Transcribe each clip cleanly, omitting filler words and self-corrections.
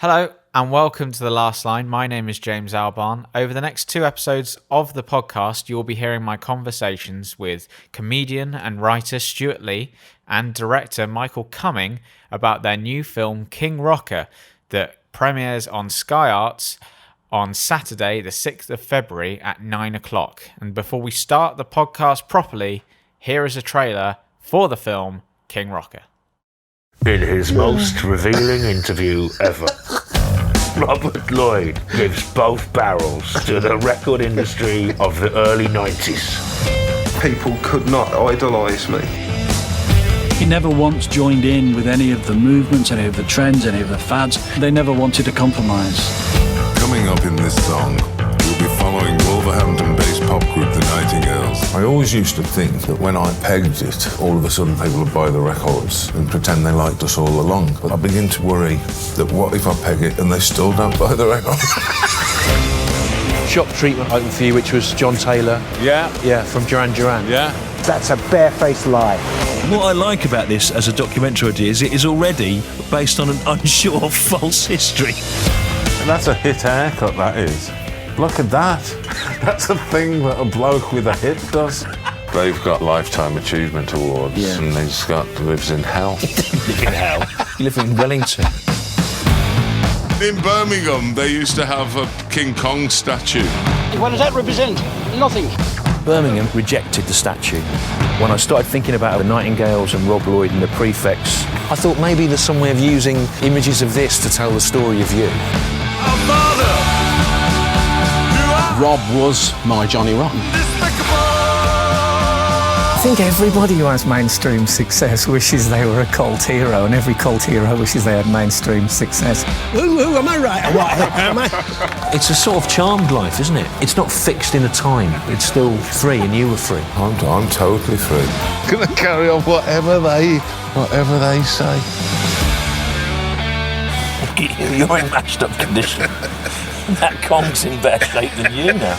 Hello and welcome to The Last Line. My name is James Albarn. Over the next 2 episodes of the podcast, you will be hearing my conversations with comedian and writer Stewart Lee and director Michael Cumming about their new film King Rocker that premieres on Sky Arts on Saturday the 6th of February at 9 o'clock. And before we start the podcast properly, here is a trailer for the film King Rocker. In his most revealing interview ever, Robert Lloyd gives both barrels to the record industry of the early 90s. People could not idolise me. He never once joined in with any of the movements, any of the trends, any of the fads. They never wanted to compromise. Coming up in this song, we'll be following Wolverhampton-based pop group The Nightingales. I always used to think that when I pegged it, all of a sudden people would buy the records and pretend they liked us all along. But I begin to worry that what if I peg it and they still don't buy the record? Shock treatment opened for you, which was John Taylor. Yeah, from Duran Duran. Yeah. That's a barefaced lie. What I like about this as a documentary idea is it is already based on an unsure false history. That's a hit haircut, that is. Look at that. That's a thing that a bloke with a hit does. They've got Lifetime Achievement Awards and lives in hell. Live in hell. You live in Wellington. In Birmingham, they used to have a King Kong statue. What does that represent? Nothing. Birmingham rejected the statue. When I started thinking about the Nightingales and Rob Lloyd and the Prefects, I thought maybe there's some way of using images of this to tell the story of you. Rob was my Johnny Rotten. I think everybody who has mainstream success wishes they were a cult hero, and every cult hero wishes they had mainstream success. Who am I right? Or what am I? It's a sort of charmed life, isn't it? It's not fixed in a time. It's still free, and you were free. I'm totally free. Gonna carry on whatever they say. You're in mashed up condition. That Kong's in better shape than you now.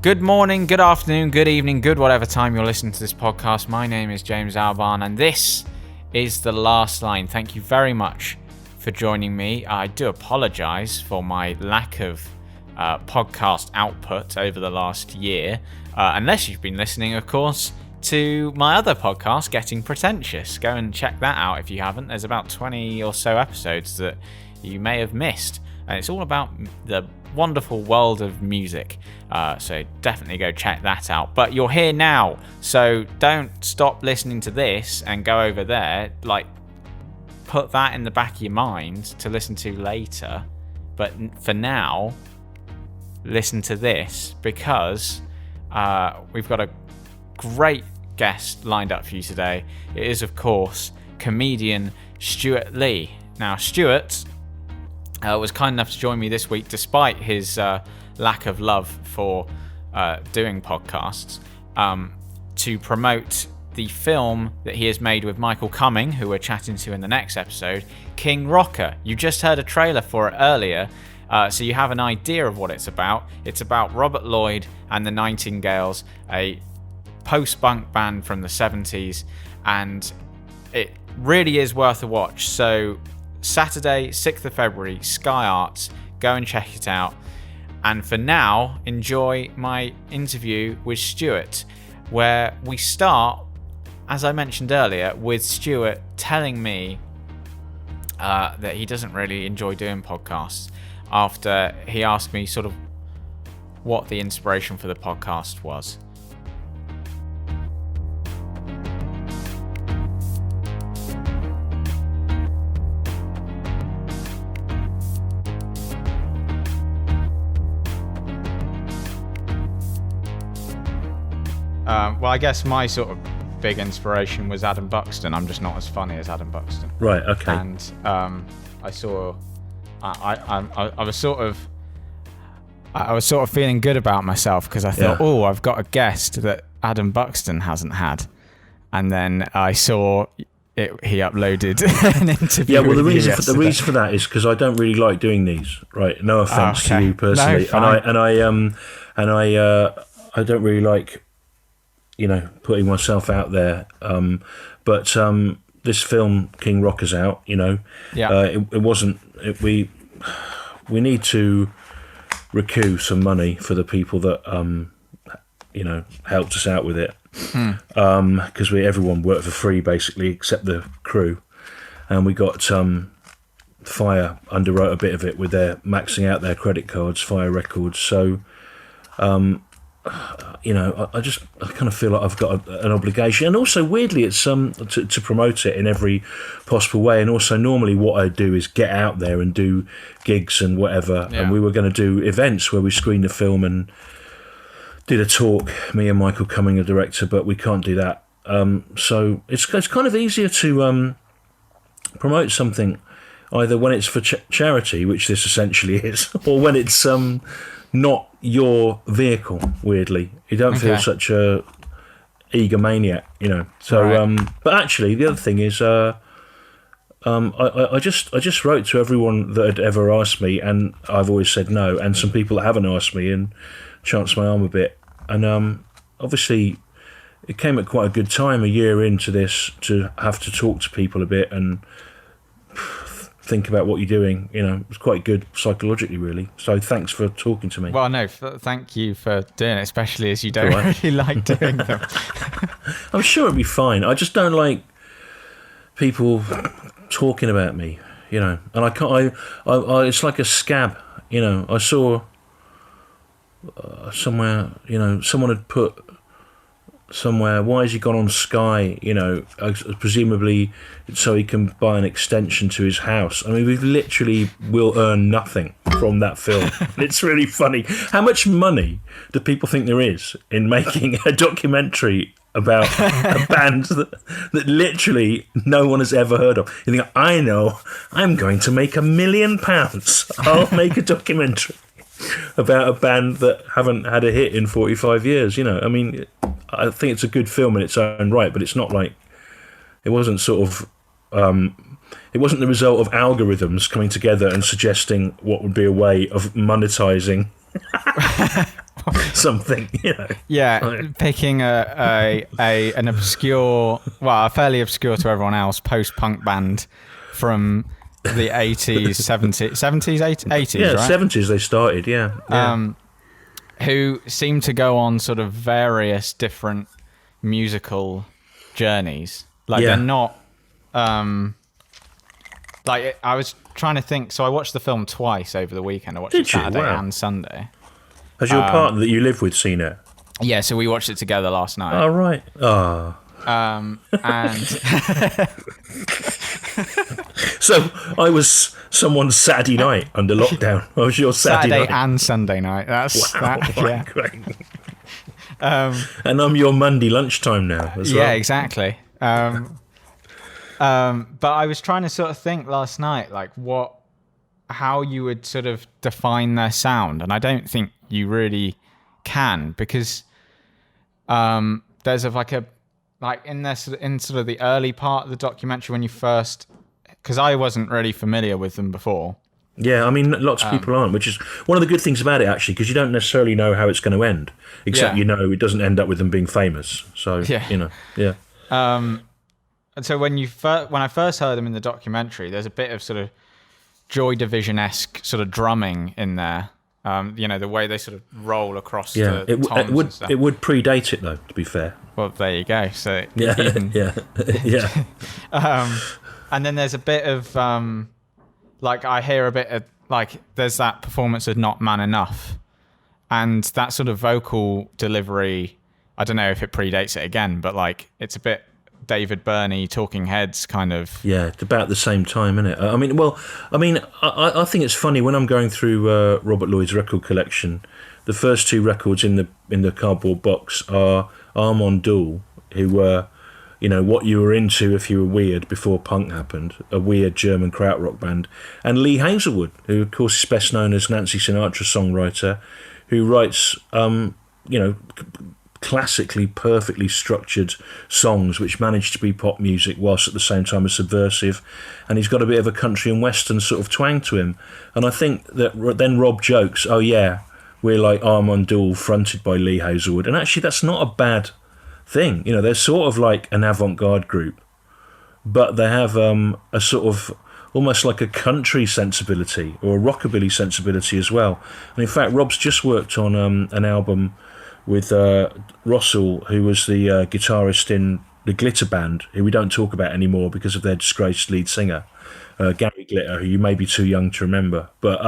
Good morning, good afternoon, good evening, good whatever time you're listening to this podcast. My name is James Albarn and this is The Last Line. Thank you very much for joining me. I do apologise for my lack of podcast output over the last year, unless you've been listening, of course, to my other podcast, Getting Pretentious. Go and check that out if you haven't. There's about 20 or so episodes that you may have missed, and it's all about the wonderful world of music, so definitely go check that out. But you're here now, so don't stop listening to this and go over there. Like, put that in the back of your mind to listen to later, but for now listen to this, because we've got a great guest lined up for you today. It is, of course, comedian Stewart Lee. Now, Stewart was kind enough to join me this week, despite his lack of love for doing podcasts, to promote the film that he has made with Michael Cumming, who we're chatting to in the next episode, King Rocker. You just heard a trailer for it earlier, so you have an idea of what it's about. It's about Robert Lloyd and the Nightingales, a post-punk band from the 70s, and it really is worth a watch. So Saturday, 6th of February, Sky Arts. Go and check it out. And for now, enjoy my interview with Stewart, where we start, as I mentioned earlier, with Stewart telling me that he doesn't really enjoy doing podcasts, after he asked me sort of what the inspiration for the podcast was. Well, I guess my sort of big inspiration was Adam Buxton. I'm just not as funny as Adam Buxton. Right, okay. And I saw, I was sort of I was sort of feeling good about myself because I thought, oh, I've got a guest that Adam Buxton hasn't had. And then I saw he uploaded an interview. Yeah, well, the reason for that is because I don't really like doing these. Right, no offense to you personally, no, and I don't really like, putting myself out there. But this film King Rocker's out. It wasn't. We need to recoup some money for the people that helped us out with it. Because everyone worked for free basically except the crew, and we got Fire underwrote a bit of it with their maxing out their credit cards, Fire Records. So I kind of feel like I've got an obligation, and also weirdly it's to promote it in every possible way. And also normally what I do is get out there and do gigs and whatever, and we were going to do events where we screen the film and did a talk, me and Michael Cumming, a director, but we can't do that. So it's kind of easier to promote something either when it's for charity, which this essentially is, or when it's not your vehicle, weirdly. You don't feel such a egomaniac, So, right. But actually, the other thing is, I just wrote to everyone that had ever asked me, and I've always said no, and some people that haven't asked me, and chanced my arm a bit. And obviously, it came at quite a good time, a year into this, to have to talk to people a bit and think about what you're doing. It was quite good psychologically, really. So thanks for talking to me. Well, no, thank you for doing it, especially as you don't really like doing them. I'm sure it'll be fine. I just don't like people talking about me, and I can't. I it's like a scab, I saw somewhere, someone had put somewhere, why has he gone on Sky, presumably so he can buy an extension to his house. I mean, we literally will earn nothing from that film. It's really funny. How much money do people think there is in making a documentary about a band that literally no one has ever heard of? You think, I know, I'm going to make £1 million. I'll make a documentary about a band that haven't had a hit in 45 years. I mean, I think it's a good film in its own right, but it's not like, it wasn't sort of, it wasn't the result of algorithms coming together and suggesting what would be a way of monetizing something, Yeah, picking an obscure, well, a fairly obscure to everyone else, post-punk band from the 80s, 80s, yeah, right? 70s they started, yeah. Who seem to go on sort of various different musical journeys. Like they're not, like I was trying to think. So I watched the film twice over the weekend. I watched it Saturday and Sunday. Has your partner that you live with seen it? Yeah, so we watched it together last night. Oh right. Oh. And so I was someone's Saturday night under lockdown. I was your Saturday night and Sunday night. That's yeah. Great. And I'm your Monday lunchtime now as well. Yeah, exactly. But I was trying to sort of think last night, like how you would sort of define their sound, and I don't think you really can, because there's in sort of the early part of the documentary when you first, because I wasn't really familiar with them before. Yeah, I mean, lots of people aren't, which is one of the good things about it, actually, because you don't necessarily know how it's going to end, except it doesn't end up with them being famous. So, yeah. And so when I first heard them in the documentary, there's a bit of sort of Joy Division-esque sort of drumming in there. The way they sort of roll across the toms and stuff. It would predate it, though, to be fair. Well, there you go. So yeah. And then there's a bit of I hear a bit of there's that performance of Not Man Enough, and that sort of vocal delivery. I don't know if it predates it again, but it's a bit David Byrne, Talking Heads kind of. Yeah, it's about the same time, isn't it? I think it's funny when I'm going through Robert Lloyd's record collection. The first two records in the cardboard box are Armand Duel, who what you were into if you were weird before punk happened, a weird German krautrock band. And Lee Hazelwood, who of course is best known as Nancy Sinatra songwriter, who writes, classically perfectly structured songs which manage to be pop music whilst at the same time as subversive, and he's got a bit of a country and western sort of twang to him. And I think that then Rob jokes, oh yeah, we're like Armand Duel fronted by Lee Hazelwood, and actually that's not a bad thing. They're sort of like an avant-garde group, but they have a sort of almost like a country sensibility or a rockabilly sensibility as well. And in fact, Rob's just worked on an album with Russell, who was the guitarist in the Glitter Band, who we don't talk about anymore because of their disgraced lead singer, Gary Glitter, who you may be too young to remember. But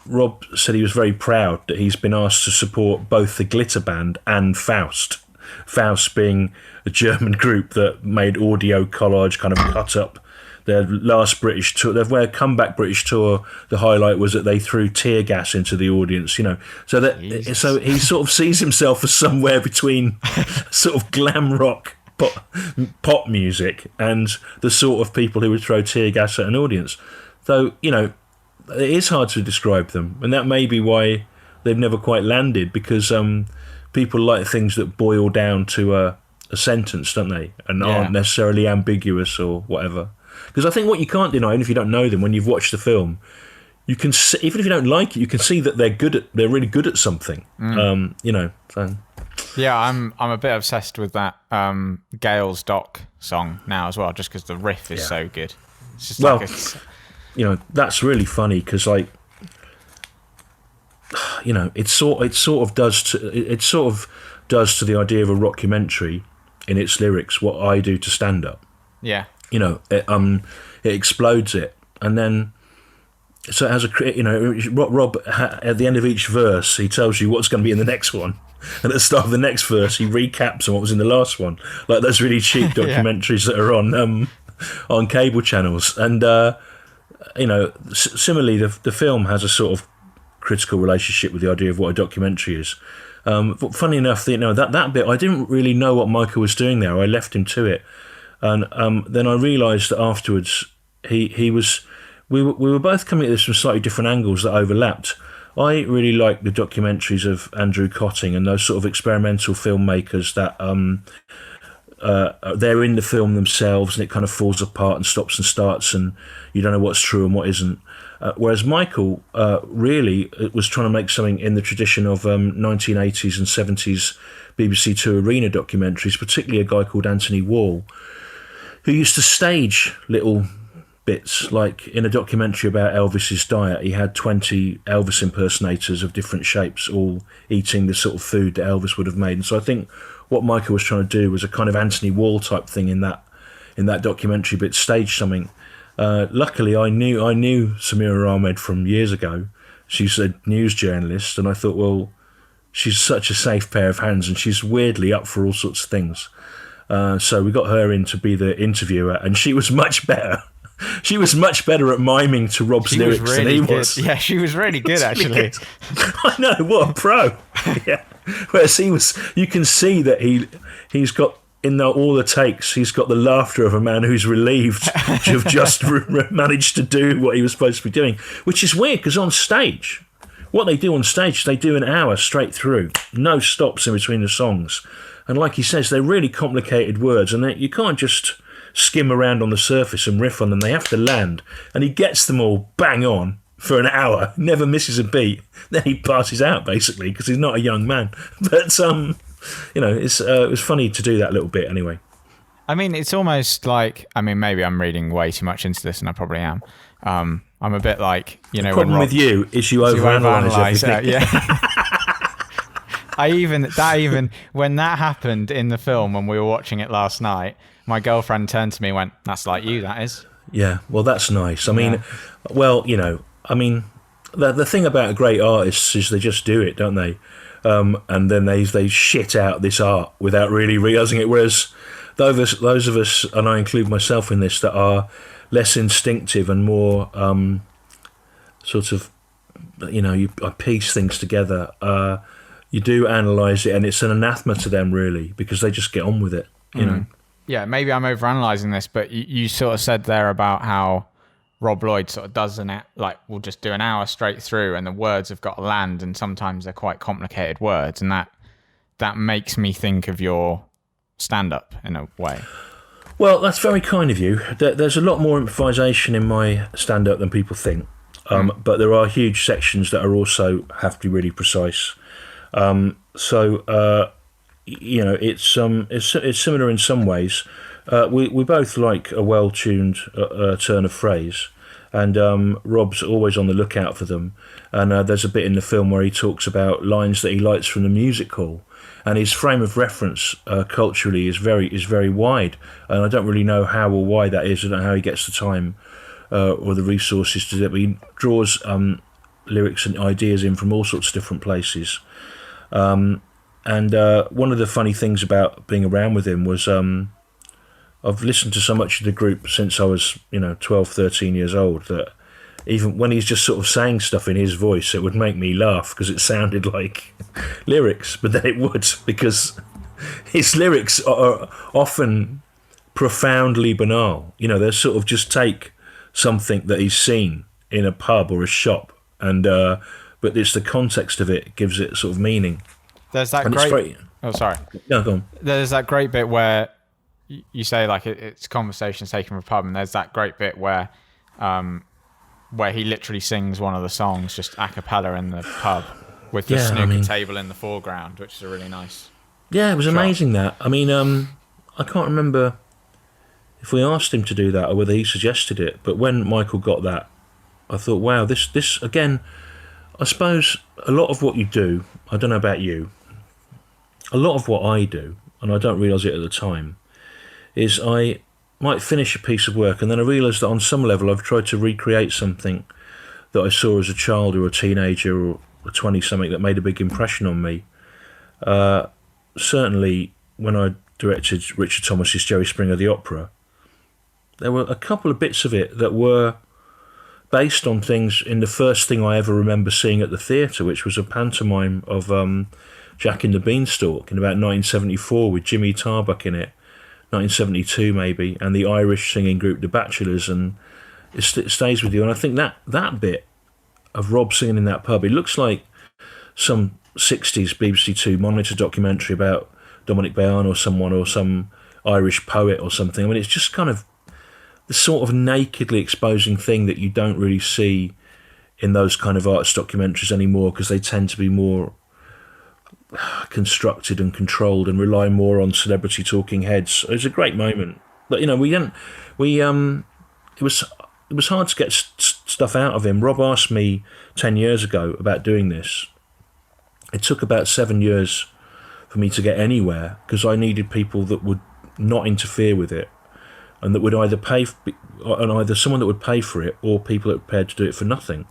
Rob said he was very proud that he's been asked to support both the Glitter Band and Faust. Faust being a German group that made audio collage, kind of cut up their last British tour, their comeback British tour. The highlight was that they threw tear gas into the audience, So he sort of sees himself as somewhere between sort of glam rock pop music and the sort of people who would throw tear gas at an audience. Though, it is hard to describe them, and that may be why they've never quite landed, because people like things that boil down to a sentence, don't they? And aren't necessarily ambiguous or whatever. Because I think what you can't deny, even if you don't know them, when you've watched the film, you can see, even if you don't like it, you can see that they're really good at something. So. Yeah, I'm a bit obsessed with that Gales Dock song now as well, just because the riff is so good. It's just that's really funny because it sort of does to the idea of a rockumentary in its lyrics what I do to stand up. Yeah. It explodes it, and then so it has Rob at the end of each verse he tells you what's going to be in the next one, and at the start of the next verse he recaps on what was in the last one, like those really cheap documentaries that are on cable channels. And similarly the film has a sort of critical relationship with the idea of what a documentary is. But funny enough, that bit I didn't really know what Michael was doing there. I left him to it. And then I realised that afterwards we were both coming at this from slightly different angles that overlapped. I really like the documentaries of Andrew Cotting and those sort of experimental filmmakers that they're in the film themselves and it kind of falls apart and stops and starts and you don't know what's true and what isn't. Whereas Michael really was trying to make something in the tradition of 1980s and 70s BBC Two Arena documentaries, particularly a guy called Anthony Wall, who used to stage little bits, like in a documentary about Elvis's diet, he had 20 Elvis impersonators of different shapes, all eating the sort of food that Elvis would have made. And so I think what Michael was trying to do was a kind of Anthony Wall type thing in that documentary, but stage something. Luckily, I knew Samira Ahmed from years ago. She's a news journalist, and I thought, well, she's such a safe pair of hands, and she's weirdly up for all sorts of things. So we got her in to be the interviewer, and she was much better. She was much better at miming to Rob's lyrics than he was. Yeah, she was really good, actually. I know, what a pro. Yeah. Whereas you can see that he's got, in all the takes, he's got the laughter of a man who's relieved to have just managed to do what he was supposed to be doing, which is weird because on stage, what they do on stage, they do an hour straight through, no stops in between the songs. And like he says, they're really complicated words, and you can't just skim around on the surface and riff on them. They have to land. And he gets them all bang on for an hour, never misses a beat. Then he passes out, basically, because he's not a young man. But, it was funny to do that little bit anyway. I mean, it's almost like, maybe I'm reading way too much into this, and I probably am. I'm a bit like, the problem with you is you overanalyze everything. Yeah. When that happened in the film when we were watching it last night, my girlfriend turned to me and went, "That's like you, that is." Yeah, well, that's nice. The thing about a great artist is they just do it, don't they? And then they shit out this art without really realising it. Whereas those of us, and I include myself in this, that are less instinctive and more I piece things together. You do analyse it, and it's an anathema to them, really, because they just get on with it. you know. Yeah, maybe I'm overanalyzing this, but you sort of said there about how Rob Lloyd sort of does we'll just do an hour straight through and the words have got to land, and sometimes they're quite complicated words, and that makes me think of your stand-up in a way. Well, that's very kind of you. There's a lot more improvisation in my stand-up than people think, but there are huge sections that are also have to be really precise. You know, it's similar in some ways. We both like a well-tuned turn of phrase, and Rob's always on the lookout for them. And there's a bit in the film where he talks about lines that he likes from the music hall, and his frame of reference culturally is very wide. And I don't really know how or why that is. I don't know how he gets the time or the resources to do it. But he draws lyrics and ideas in from all sorts of different places. And one of the funny things about being around with him was I've listened to so much of the group since I was 12, 13 years old, that even when he's just sort of saying stuff in his voice, it would make me laugh because it sounded like lyrics, but then it would, because his lyrics are often profoundly banal. They're sort of just take something that he's seen in a pub or a shop, and but it's the context of it gives it sort of meaning. There's that Oh, sorry. No, go on. There's that great bit where you say like it's conversations taken from a pub, and there's that great bit where he literally sings one of the songs just a cappella in the pub with the snooker table in the foreground, which is a really nice. Yeah, it was amazing that. I mean, I can't remember if we asked him to do that or whether he suggested it, but when Michael got that, I thought, wow, this again. I suppose a lot of what you do, I don't know about you, a lot of what I do, and I don't realise it at the time, is I might finish a piece of work and then I realise that on some level I've tried to recreate something that I saw as a child or a teenager or a 20-something that made a big impression on me. Certainly when I directed Richard Thomas's Jerry Springer the Opera, there were a couple of bits of it that were based on things in the first thing I ever remember seeing at the theatre, which was a pantomime of Jack and the Beanstalk in about 1974 with Jimmy Tarbuck in it, 1972 maybe, and the Irish singing group The Bachelors, and it stays with you. And I think that bit of Rob singing in that pub, it looks like some 60s BBC Two monitor documentary about Dominic Bain or someone, or some Irish poet or something. I mean, it's just kind of the sort of nakedly exposing thing that you don't really see in those kind of arts documentaries anymore, because they tend to be more constructed and controlled and rely more on celebrity talking heads. It was a great moment, but it was hard to get stuff out of him. Rob asked me 10 years ago about doing this. It took about 7 years for me to get anywhere, because I needed people that would not interfere with it, and that would either either someone that would pay for it or people that were prepared to do it for nothing.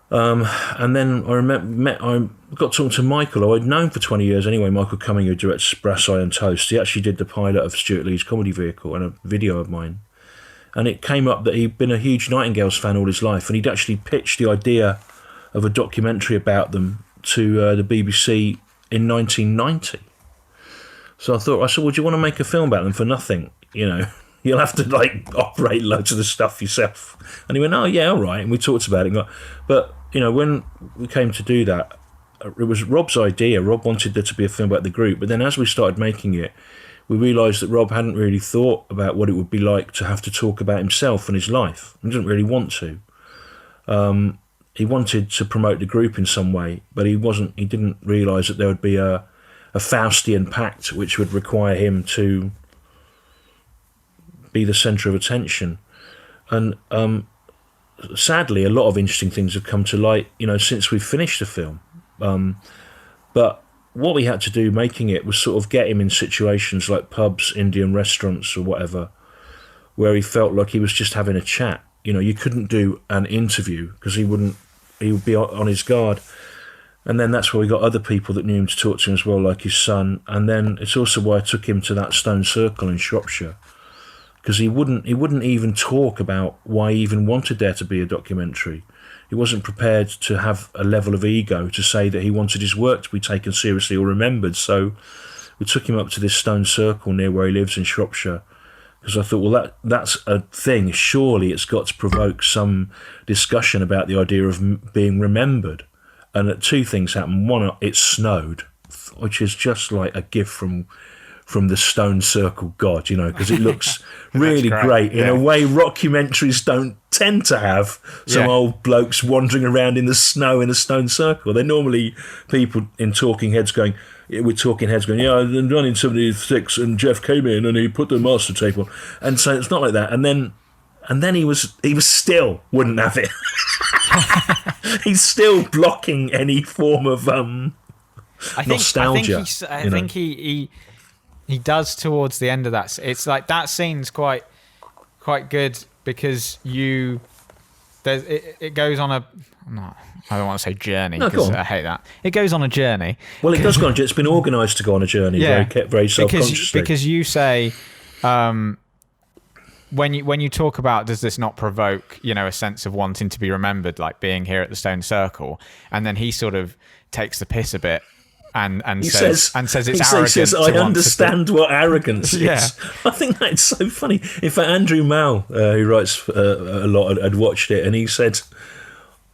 And then I got talking to Michael, who I'd known for 20 years anyway, Michael Cumming, who directs Brass Eye and Toast. He actually did the pilot of Stuart Lee's Comedy Vehicle and a video of mine. And it came up that he'd been a huge Nightingales fan all his life, and he'd actually pitched the idea of a documentary about them to the BBC in 1990. So I said, well, do you want to make a film about them for nothing? You'll have to operate loads of the stuff yourself. And he went, oh yeah, all right. And we talked about it. But when we came to do that, it was Rob's idea. Rob wanted there to be a film about the group. But then as we started making it, we realised that Rob hadn't really thought about what it would be like to have to talk about himself and his life. He didn't really want to. He wanted to promote the group in some way, but he didn't realise that there would be a Faustian pact which would require him to be the centre of attention. And sadly, a lot of interesting things have come to light, since we've finished the film. But what we had to do making it was sort of get him in situations like pubs, Indian restaurants or whatever, where he felt like he was just having a chat. You couldn't do an interview because he would be on his guard. And then that's why we got other people that knew him to talk to him as well, like his son. And then it's also why I took him to that Stone Circle in Shropshire, because he wouldn't even talk about why he even wanted there to be a documentary. He wasn't prepared to have a level of ego to say that he wanted his work to be taken seriously or remembered. So we took him up to this stone circle near where he lives in Shropshire, because I thought, well, that's a thing. Surely it's got to provoke some discussion about the idea of being remembered. And two things happened. One, it snowed, which is just like a gift from the stone circle god, you know, because it looks really great in a way rockumentaries don't tend to have some old blokes wandering around in the snow in a stone circle. They're normally people in Talking Heads going, yeah, 1976, and Jeff came in and he put the master tape on, and so it's not like that. And then he was still wouldn't have it. He's still blocking any form of nostalgia. I think he does towards the end of that. It's like that scene's quite good because it goes on a. No, I don't want to say journey because I hate that. It goes on a journey. Well, it does go on. It's been organised to go on a journey. Very self-consciously. Because you say, when you talk about does this not provoke, you know, a sense of wanting to be remembered, like being here at the Stone Circle, and then he sort of takes the piss a bit. And says it's arrogant. He says, I understand what arrogance is. Yeah. I think that's so funny. In fact, Andrew Mall, who writes a lot, had watched it, and he said,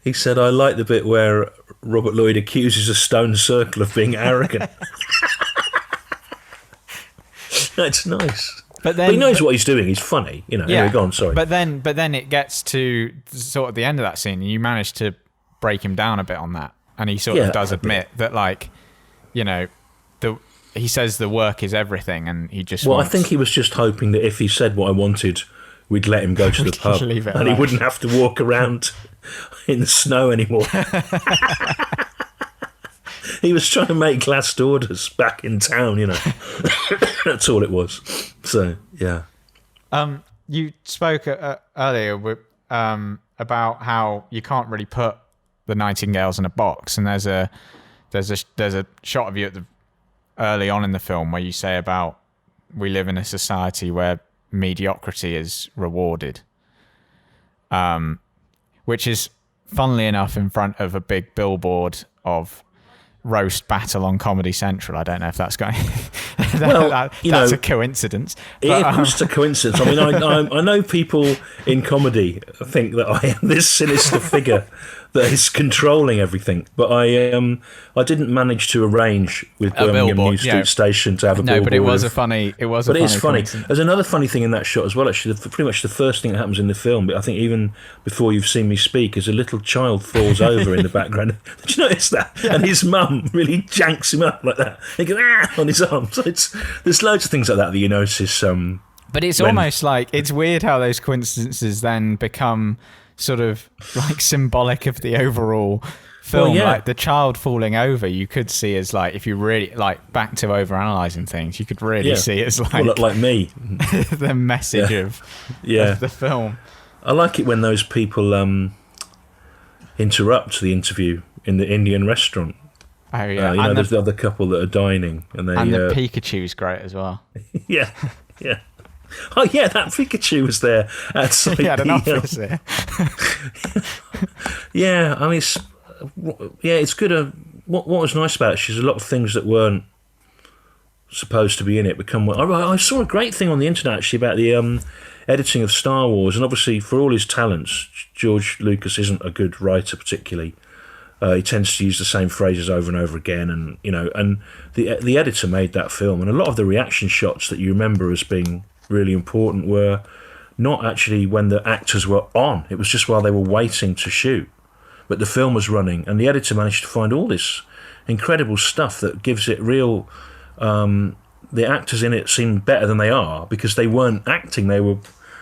I like the bit where Robert Lloyd accuses a stone circle of being arrogant. That's nice. But he knows what he's doing. He's funny, you know. Anyway, go on, sorry. But then it gets to sort of the end of that scene, and you manage to break him down a bit on that, and he sort of does admit that, like, you know, he says the work is everything, and he just. Well, I think he was just hoping that if he said what I wanted, we'd let him go to the pub, and he wouldn't have to walk around in the snow anymore. He was trying to make glass orders back in town, you know. That's all it was. So yeah. You spoke earlier about how you can't really put the Nightingales in a box, and there's a shot of you early on in the film where you say about we live in a society where mediocrity is rewarded, which is funnily enough in front of a big billboard of roast battle on Comedy Central. I don't know if that's going. That's a coincidence. Of course, it's a coincidence. I mean, I know people in comedy think that I am this sinister figure that is controlling everything, but I didn't manage to arrange with Birmingham New Street Station to have a billboard. No, but it was a funny. But it's funny. There's another funny thing in that shot as well. Actually, pretty much the first thing that happens in the film, but I think even before you've seen me speak, is a little child falls over in the background. Did you notice that? Yeah. And his mum really janks him up like that. He goes on his arm. So there's loads of things like that you notice. But it's almost like it's weird how those coincidences then become sort of like symbolic of the overall film. Well, like the child falling over, you could see as like, if you really like back to overanalyzing things, you could really see it as like me the message of the film. I like it when those people interrupt the interview in the Indian restaurant. Oh yeah, you know, there's the other couple that are dining, and the Pikachu's great as well. yeah. Oh yeah, that Pikachu was there outside. He had an office there. Yeah, I mean, it's good. What was nice about it? There's a lot of things that weren't supposed to be in it become. I saw a great thing on the internet actually about the editing of Star Wars, and obviously for all his talents, George Lucas isn't a good writer particularly. He tends to use the same phrases over and over again, and you know, and the editor made that film, and a lot of the reaction shots that you remember as being really important were not actually when the actors were on. It was just while they were waiting to shoot, but the film was running, and the editor managed to find all this incredible stuff that gives it real. The actors in it seem better than they are because they weren't acting; they were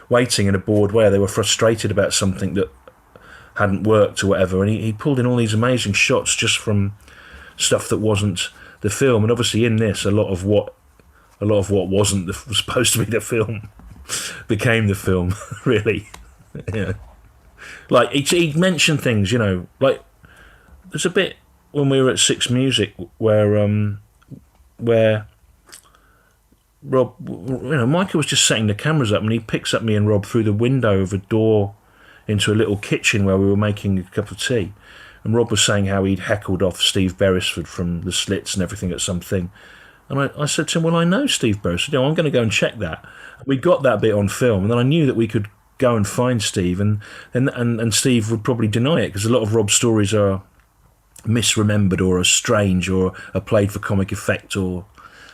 waiting in a bored way. They were frustrated about something that hadn't worked or whatever, and he pulled in all these amazing shots just from stuff that wasn't the film. And obviously in this, a lot of what wasn't was supposed to be the film became the film. Really. Yeah. Like he mentioned things, you know, like there's a bit when we were at Six Music where Rob, you know, Michael was just setting the cameras up, and he picks up me and Rob through the window of a door into a little kitchen where we were making a cup of tea, and Rob was saying how he'd heckled off Steve Beresford from the Slits and everything at something, And I said to him, well, I know Steve Burrows. I said, I'm going to go and check that. We got that bit on film, and then I knew that we could go and find Steve, and Steve would probably deny it, because a lot of Rob's stories are misremembered or are strange or are played for comic effect or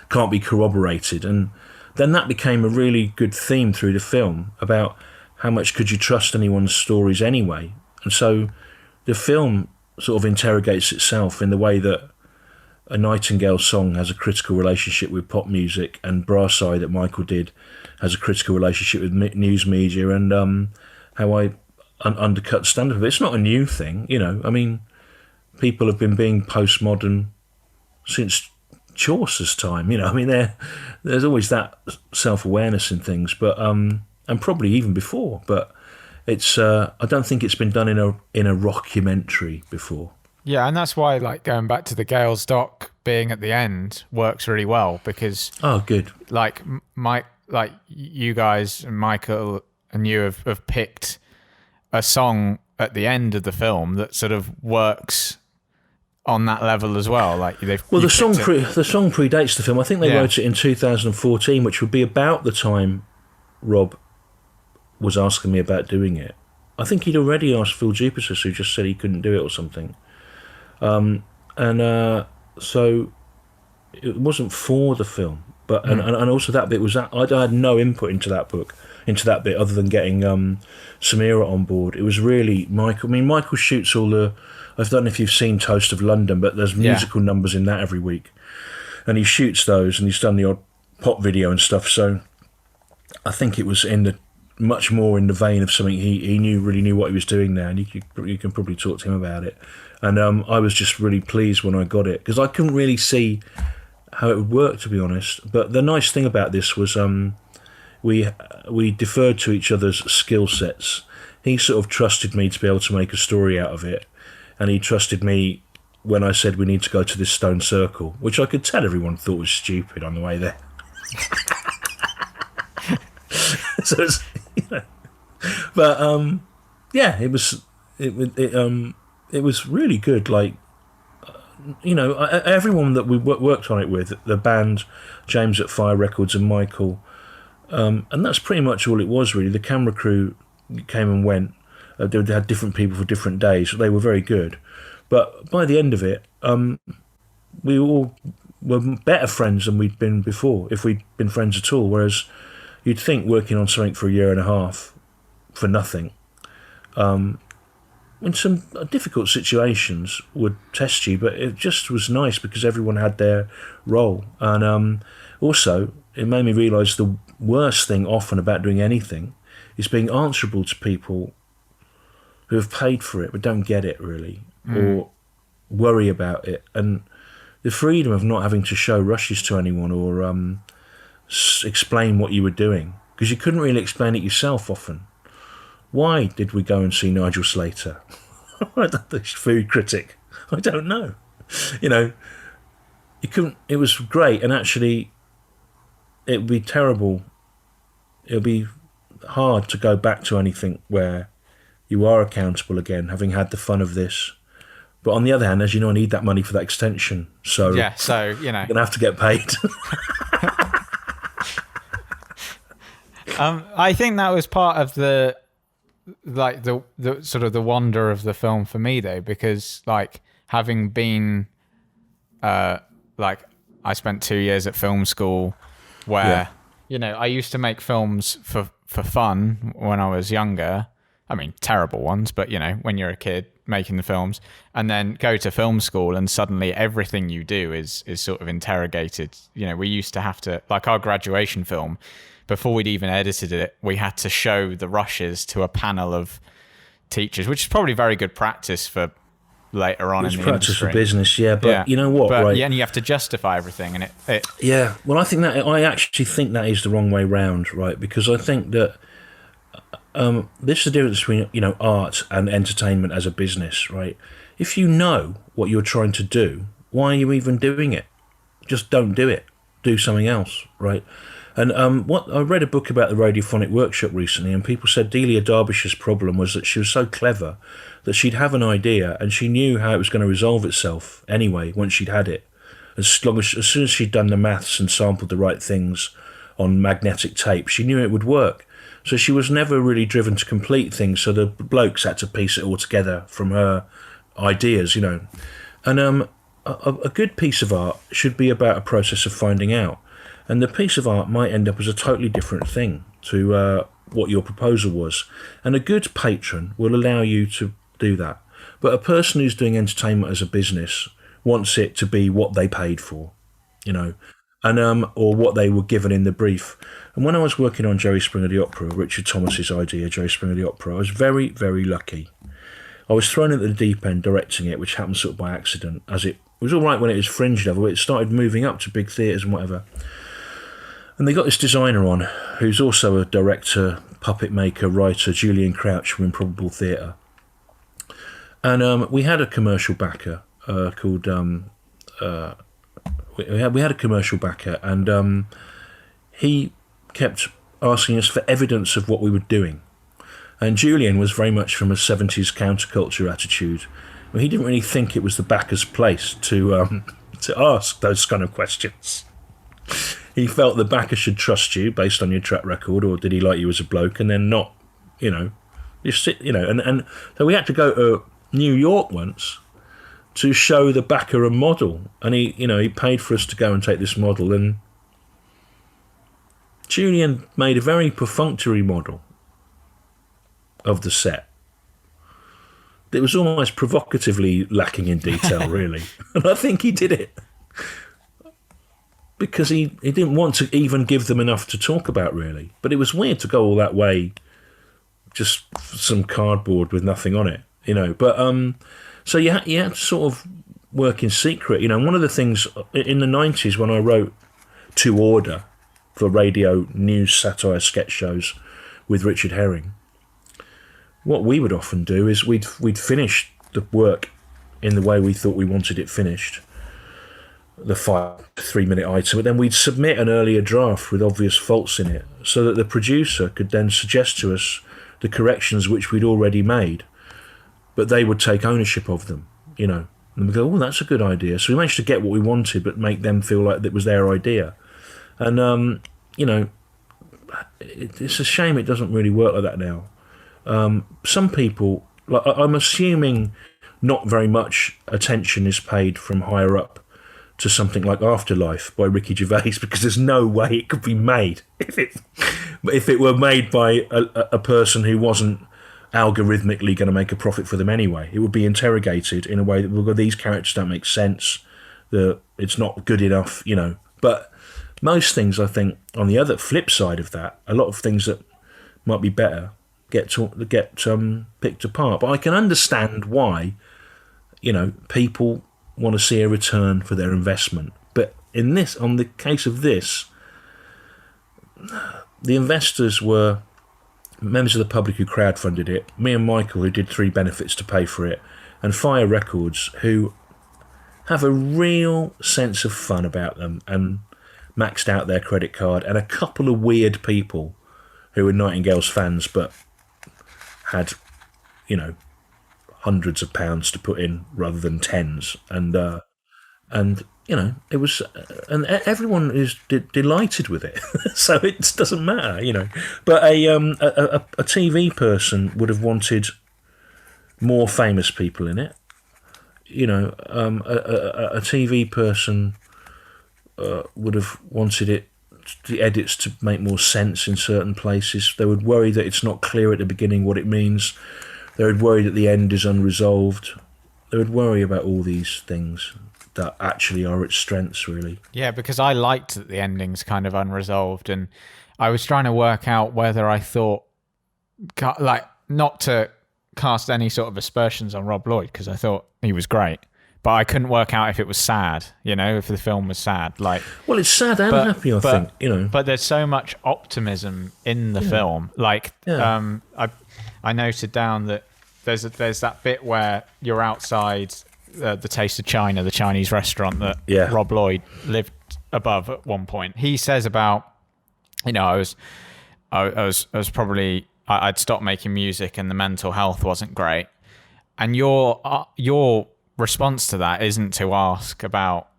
can't be corroborated. And then that became a really good theme through the film about how much could you trust anyone's stories anyway. And so the film sort of interrogates itself in the way that a Nightingales song has a critical relationship with pop music, and Brass Eye that Michael did has a critical relationship with news media, and how I undercut standard. It's not a new thing, you know. I mean, people have been being postmodern since Chaucer's time, you know. I mean, there's always that self-awareness in things, but and probably even before. But it's I don't think it's been done in a rockumentary before. Yeah, and that's why, like, going back to the Gales doc being at the end works really well, because good. Like you guys and Michael and you have picked a song at the end of the film that sort of works on that level as well. Like the song predates the film. I think they wrote it in 2014, which would be about the time Rob was asking me about doing it. I think he'd already asked Phil Dupuis, who just said he couldn't do it or something. So it wasn't for the film, but and also that bit was that I had no input into that bit other than getting Samira on board. It was really Michael. I mean, Michael shoots all the. I don't know if you've seen Toast of London, but there's musical numbers in that every week, and he shoots those, and he's done the odd pop video and stuff. So I think it was much more in the vein of something he really knew what he was doing there, and you can probably talk to him about it. And I was just really pleased when I got it, because I couldn't really see how it would work, to be honest. But the nice thing about this was we deferred to each other's skill sets. He sort of trusted me to be able to make a story out of it, and he trusted me when I said we need to go to this stone circle, which I could tell everyone thought was stupid on the way there. So it's, but it was really good. Like, everyone that we worked on it with, the band, James at Fire Records and Michael, and that's pretty much all it was really. The camera crew came and went. They had different people for different days. So they were very good. But by the end of it, we all were better friends than we'd been before, if we'd been friends at all. Whereas you'd think working on something for a year and a half for nothing, in some difficult situations would test you, but it just was nice because everyone had their role. And also, it made me realise the worst thing often about doing anything is being answerable to people who have paid for it but don't get it really, or worry about it. And the freedom of not having to show rushes to anyone or explain what you were doing, because you couldn't really explain it yourself often. Why did we go and see Nigel Slater? The food critic. I don't know. You couldn't. It was great, and actually, it would be terrible. It would be hard to go back to anything where you are accountable again, having had the fun of this. But on the other hand, as you know, I need that money for that extension. So I'm gonna have to get paid. I think that was part of the sort of the wonder of the film for me, though, because like having been I spent 2 years at film school where I used to make films for fun when I was younger. I mean, terrible ones, but when you're a kid making the films, and then go to film school and suddenly everything you do is sort of interrogated. We used to have to, like our graduation film, before we'd even edited it, we had to show the rushes to a panel of teachers, which is probably very good practice for later on in the industry. It's practice for business, but you know what, right? Yeah, and you have to justify everything, and it. Yeah, well, I actually think that is the wrong way round, right? Because I think that this is the difference between art and entertainment as a business, right? If you know what you're trying to do, why are you even doing it? Just don't do it. Do something else, right? And I read a book about the radiophonic workshop recently, and people said Delia Derbyshire's problem was that she was so clever that she'd have an idea and she knew how it was going to resolve itself anyway once she'd had it. as soon as she'd done the maths and sampled the right things on magnetic tape, she knew it would work. So she was never really driven to complete things. So the blokes had to piece it all together from her ideas, you know. And a good piece of art should be about a process of finding out. And the piece of art might end up as a totally different thing to what your proposal was. And a good patron will allow you to do that. But a person who's doing entertainment as a business wants it to be what they paid for, you know, and or what they were given in the brief. And when I was working on Jerry Springer the Opera, Richard Thomas's idea, Jerry Springer the Opera, I was very, very lucky. I was thrown into the deep end directing it, which happened sort of by accident, as it was all right when it was fringe level, but it started moving up to big theatres and whatever. And they got this designer on, who's also a director, puppet maker, writer, Julian Crouch from Improbable Theatre. And we had a commercial backer called... we had a commercial backer, and he kept asking us for evidence of what we were doing. And Julian was very much from a 70s counterculture attitude. Well, he didn't really think it was the backer's place to ask those kind of questions. He felt the backer should trust you based on your track record, or did he like you as a bloke, and then not, you know, just sit, you know. And so we had to go to New York once to show the backer a model, and he paid for us to go and take this model, and Julian made a very perfunctory model of the set. It was almost provocatively lacking in detail, really. And I think he did it because he didn't want to even give them enough to talk about, really. But it was weird to go all that way, just some cardboard with nothing on it, you know. But so you had to sort of work in secret, you know. One of the things in the 90s when I wrote To Order for radio, news, satire, sketch shows with Richard Herring, what we would often do is we'd finish the work in the way we thought we wanted it finished, the 3-minute item, but then we'd submit an earlier draft with obvious faults in it so that the producer could then suggest to us the corrections which we'd already made, but they would take ownership of them, you know. And we go, oh, that's a good idea. So we managed to get what we wanted, but make them feel like it was their idea. And, you know, it's a shame it doesn't really work like that now. Some people, like, I'm assuming not very much attention is paid from higher up to something like Afterlife by Ricky Gervais, because there's no way it could be made if it were made by a person who wasn't algorithmically going to make a profit for them anyway. It would be interrogated in a way that, well, these characters don't make sense, that it's not good enough, you know. But most things, I think, on the other flip side of that, a lot of things that might be better get picked apart. But I can understand why, you know, people want to see a return for their investment. But on the case of this, the investors were members of the public who crowdfunded it, me and Michael, who did 3 benefits to pay for it, and Fire Records, who have a real sense of fun about them and maxed out their credit card, and a couple of weird people who were Nightingales fans but had, you know, hundreds of pounds to put in rather than tens, and you know, it was, and everyone is delighted with it. So it doesn't matter, you know. But a TV person would have wanted more famous people in it, you know. A TV person would have wanted the edits to make more sense in certain places. They would worry that it's not clear at the beginning what it means. They would worry that the end is unresolved. They would worry about all these things that actually are its strengths, really. Yeah, because I liked that the ending's kind of unresolved, and I was trying to work out whether I thought, like, not to cast any sort of aspersions on Rob Lloyd, because I thought he was great, but I couldn't work out if it was sad, you know, if the film was sad. Like, well, it's sad and happy, I think, you know. But there's so much optimism in the film. Like, I noted down that there's that bit where you're outside the Taste of China, the Chinese restaurant that Rob Lloyd lived above at one point. He says about, you know, I was probably, I'd stopped making music and the mental health wasn't great. And your response to that isn't to ask about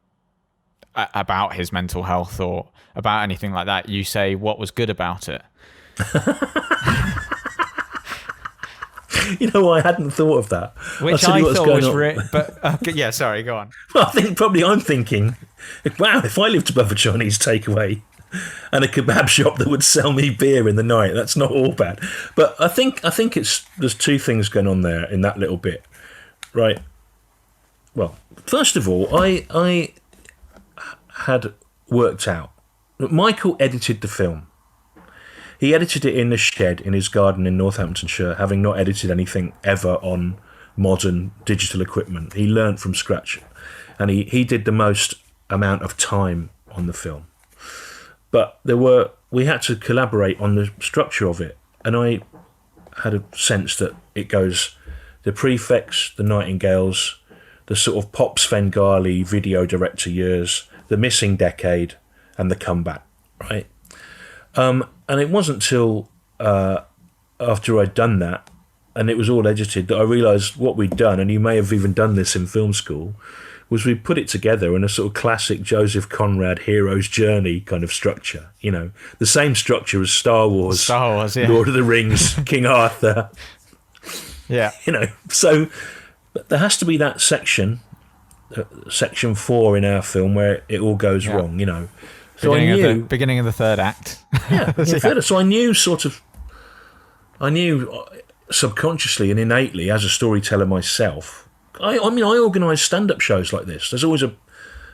about his mental health or about anything like that. You say what was good about it. You know, I hadn't thought of that. Which I thought was but yeah, sorry, go on. Well, I think probably I'm thinking, wow, if I lived above a Chinese takeaway and a kebab shop that would sell me beer in the night, that's not all bad. But I think there's two things going on there in that little bit, right? Well, first of all, I had worked out that Michael edited the film. He edited it in the shed in his garden in Northamptonshire, having not edited anything ever on modern digital equipment. He learnt from scratch, and he did the most amount of time on the film. But we had to collaborate on the structure of it, and I had a sense that it goes the Prefects, the Nightingales, the sort of Pop Svengali video director years, the Missing Decade, and the Comeback, right? And it wasn't till after I'd done that, and it was all edited, that I realised what we'd done, and you may have even done this in film school, was we put it together in a sort of classic Joseph Conrad hero's journey kind of structure. You know, the same structure as Star Wars, yeah. Lord of the Rings, King Arthur. Yeah. You know, so there has to be that section 4 in our film where it all goes wrong, you know. So beginning of the third act. Yeah, so I knew subconsciously and innately as a storyteller myself. I organise stand-up shows like this. There's always about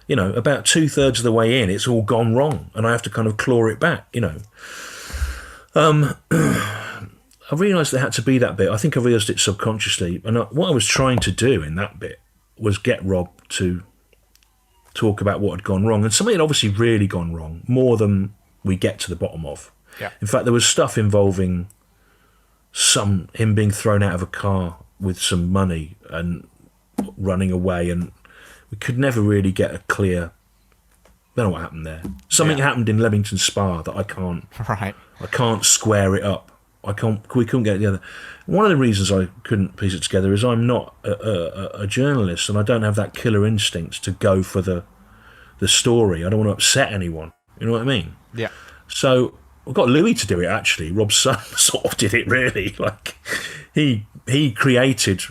2/3 of the way in, it's all gone wrong, and I have to kind of claw it back. You know, I realised there had to be that bit. I think I realised it subconsciously, and what I was trying to do in that bit was get Rob to talk about what had gone wrong, and something had obviously really gone wrong, more than we get to the bottom of. Yeah. In fact, there was stuff involving him being thrown out of a car with some money and running away, and we could never really get a clear. I don't know what happened there. Something happened in Leamington Spa that I can't square it up. We couldn't get it together. One of the reasons I couldn't piece it together is I'm not a journalist, and I don't have that killer instinct to go for the story. I don't want to upset anyone. You know what I mean? Yeah. So I got Louis to do it, actually. Rob's son sort of did it, really. Like, he created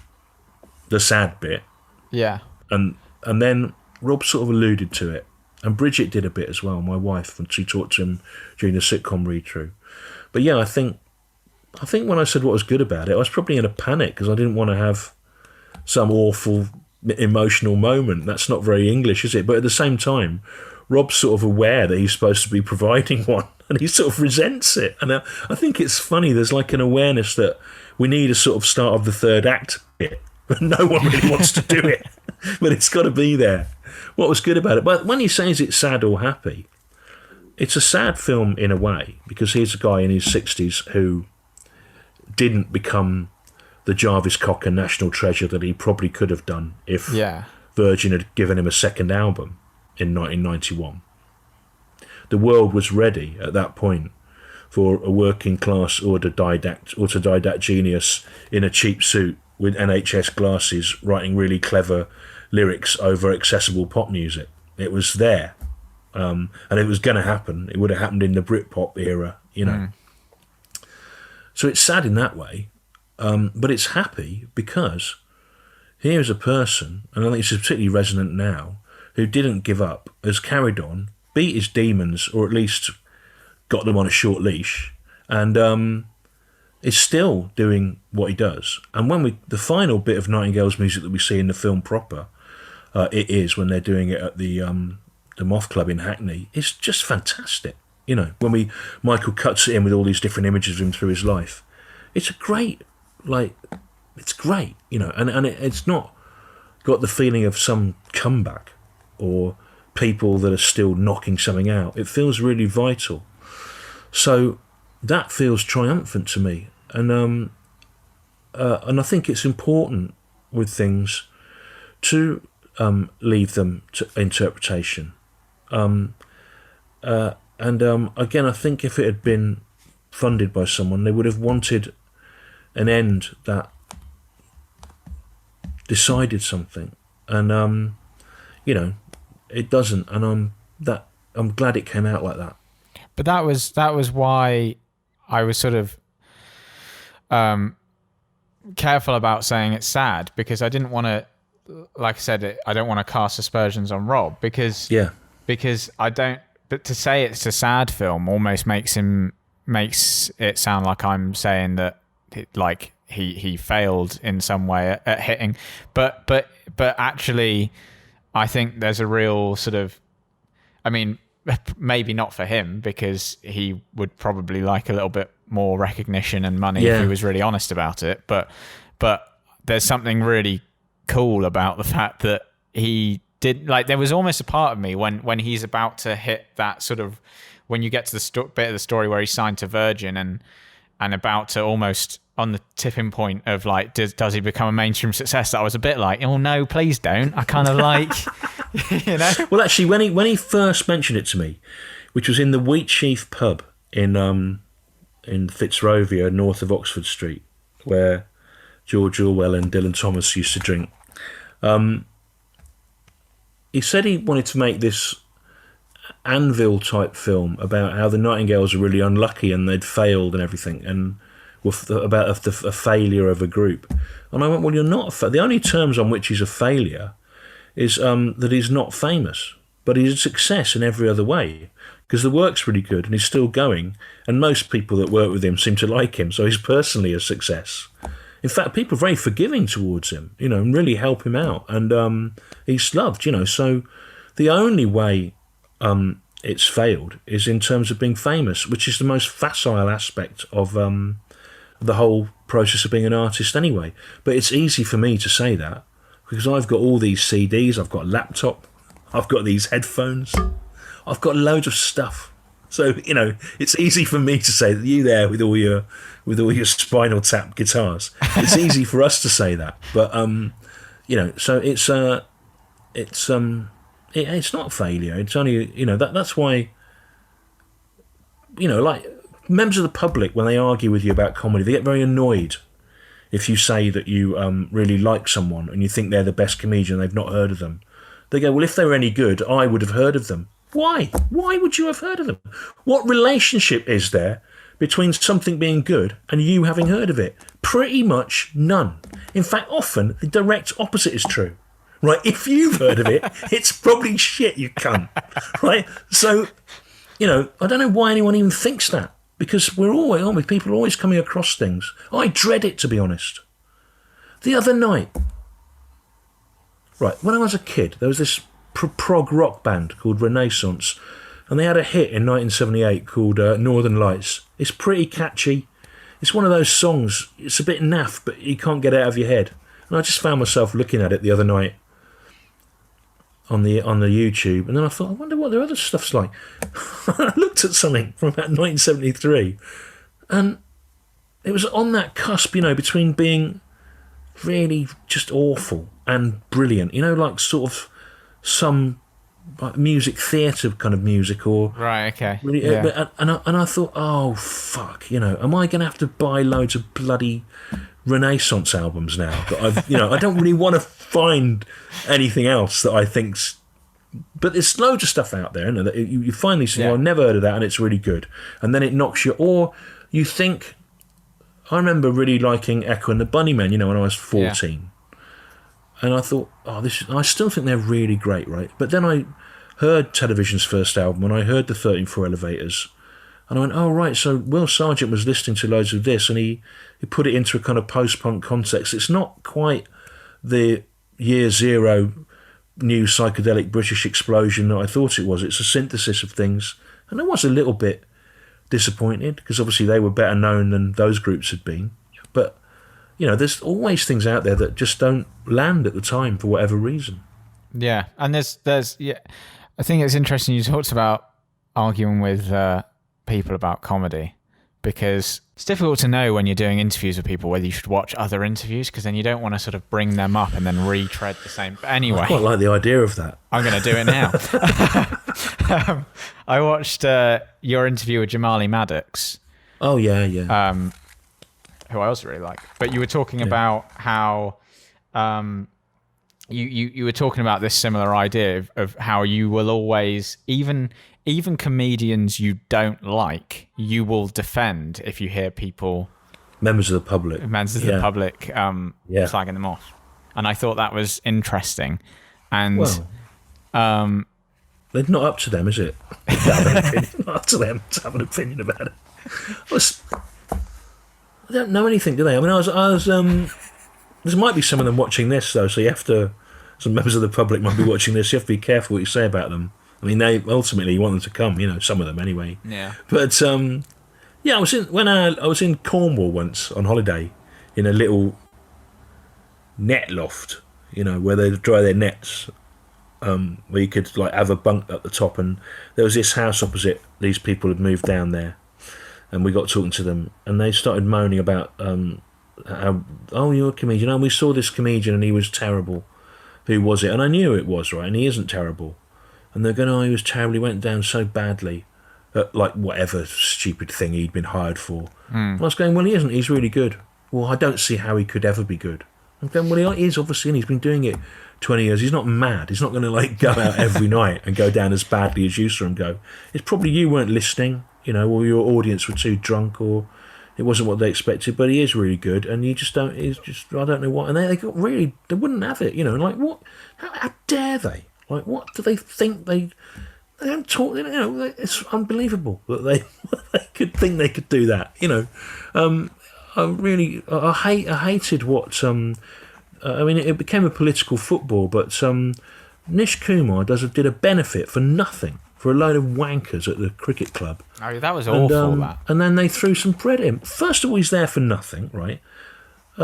the sad bit. Yeah. And then Rob sort of alluded to it. And Bridget did a bit as well, my wife, when she talked to him during the sitcom read-through. But yeah, I think when I said what was good about it, I was probably in a panic because I didn't want to have some awful emotional moment. That's not very English, is it? But at the same time, Rob's sort of aware that he's supposed to be providing one, and he sort of resents it. And I think it's funny, there's like an awareness that we need a sort of start of the third act bit, but no one really wants to do it. But it's got to be there. What was good about it? But when he says it's sad or happy, it's a sad film in a way, because here's a guy in his 60s who didn't become the Jarvis Cocker national treasure that he probably could have done if Virgin had given him a second album in 1991. The world was ready at that point for a working class autodidact genius in a cheap suit with NHS glasses writing really clever lyrics over accessible pop music. It was there, and it was going to happen. It would have happened in the Britpop era, you know. So it's sad in that way, but it's happy because here's a person, and I think it's particularly resonant now, who didn't give up, has carried on, beat his demons, or at least got them on a short leash, and is still doing what he does. And when the final bit of Nightingales music that we see in the film proper, it is when they're doing it at the Moth Club in Hackney, it's just fantastic. You know, when Michael cuts it in with all these different images of him through his life, it's great, you know, and it's not got the feeling of some comeback or people that are still knocking something out. It feels really vital. So that feels triumphant to me, and I think it's important with things to leave them to interpretation. And again, I think if it had been funded by someone, they would have wanted an end that decided something. And, you know, it doesn't, and I'm glad it came out like that. But that was why I was sort of careful about saying it's sad, because I didn't want to, like I said, I don't want to cast aspersions on Rob, because I don't. But to say it's a sad film almost makes it sound like I'm saying that he failed in some way at hitting. But actually, I think there's a real sort of, I mean, maybe not for him, because he would probably like a little bit more recognition and money if he was really honest about it. But there's something really cool about the fact that he did, like, there was almost a part of me when he's about to hit that sort of, when you get to the bit of the story where he's signed to Virgin and about to almost on the tipping point of like, does he become a mainstream success? That I was a bit like, oh no, please don't. I kind of like, you know. Well, actually, when he first mentioned it to me, which was in the Wheatsheaf pub in Fitzrovia, north of Oxford Street, where George Orwell and Dylan Thomas used to drink. He said he wanted to make this Anvil type film about how the Nightingales are really unlucky and they'd failed and everything, and about a failure of a group. And I went, well, you're not. The only terms on which he's a failure is that he's not famous, but he's a success in every other way, because the work's really good and he's still going, and most people that work with him seem to like him, so he's personally a success. In fact, people are very forgiving towards him, you know, and really help him out, and he's loved, you know. So the only way it's failed is in terms of being famous, which is the most facile aspect of the whole process of being an artist anyway. But it's easy for me to say that because I've got all these CDs, I've got a laptop, I've got these headphones, I've got loads of stuff. So, you know, it's easy for me to say that you there with all your Spinal Tap guitars. It's easy for us to say that, but you know, so it's not failure. It's only, you know, that's why, you know, like members of the public, when they argue with you about comedy, they get very annoyed if you say that you really like someone and you think they're the best comedian, they've not heard of them. They go, well, if they were any good, I would have heard of them. Why? Why would you have heard of them? What relationship is there between something being good and you having heard of it? Pretty much none. In fact, often the direct opposite is true. Right? If you've heard of it, it's probably shit, you cunt. Right? So, you know, I don't know why anyone even thinks that, because people are always coming across things. I dread it, to be honest. The other night, right, when I was a kid, there was this prog rock band called Renaissance, and they had a hit in 1978 called Northern Lights. It's pretty catchy. It's one of those songs, it's a bit naff, but you can't get it out of your head. And I just found myself looking at it the other night on the YouTube, and then I thought, I wonder what their other stuff's like. I looked at something from about 1973, and it was on that cusp, you know, between being really just awful and brilliant, you know, like sort of some like music theatre kind of music, or right, okay, really, yeah. and I thought, oh fuck, you know, am I going to have to buy loads of bloody Renaissance albums now? That I've, you know, I don't really want to find anything else that I think's. But there's loads of stuff out there, and you find these things. Yeah. Well, I've never heard of that, and it's really good, and then it knocks you, or you think. I remember really liking Echo and the Bunnymen, you know, when I was 14. Yeah. And I thought, I still think they're really great, right? But then I heard Television's first album, and I heard the 13-4 Elevators, and I went, oh, right, so Will Sargent was listening to loads of this, and he put it into a kind of post-punk context. It's not quite the Year Zero new psychedelic British explosion that I thought it was. It's a synthesis of things. And I was a little bit disappointed, because obviously they were better known than those groups had been. But, you know, there's always things out there that just don't land at the time for whatever reason. Yeah, and there's I think it's interesting you talked about arguing with people about comedy, because it's difficult to know when you're doing interviews with people whether you should watch other interviews, because then you don't want to sort of bring them up and then retread the same. But anyway, I quite like the idea of that. I'm going to do it now. I watched your interview with Jamali Maddox. Oh yeah. Who I also really like. But you were talking about how you were talking about this similar idea of how you will always, even comedians you don't like, you will defend if you hear people, members of the public slagging them off. And I thought that was interesting. And they're not up to them, is it? Not up to them to have an opinion about it. They don't know anything, do they? I mean, I was there might be some of them watching this, though, so you have to, some members of the public might be watching this, you have to be careful what you say about them. I mean, they ultimately you want them to come, some of them anyway. Yeah. But I was in Cornwall once on holiday in a little net loft, where they dry their nets, where you could like have a bunk at the top, and there was this house opposite. These people had moved down there, and we got talking to them, and they started moaning about how, oh, you're a comedian. Oh, we saw this comedian and he was terrible. Who was it? And I knew it was, right, and he isn't terrible. And they're going, oh, he was terrible, he went down so badly at like whatever stupid thing he'd been hired for. I was going, well, he isn't, he's really good. Well, I don't see how he could ever be good. I'm going, well, he is obviously, and he's been doing it 20 years. He's not mad. He's not going to like go out every night and go down as badly as you saw him go. It's probably you weren't listening, or your audience were too drunk, or it wasn't what they expected, but he is really good, and you just don't, I don't know what, and they got really, they wouldn't have it, like, what, how dare they? Like, what do they think they don't talk, it's unbelievable that they could think they could do that, I hated what, I mean, it became a political football, but Nish Kumar did a benefit for nothing, for a load of wankers at the cricket club. Oh, that was awful, that. And then they threw some bread in. First of all, he's there for nothing, right?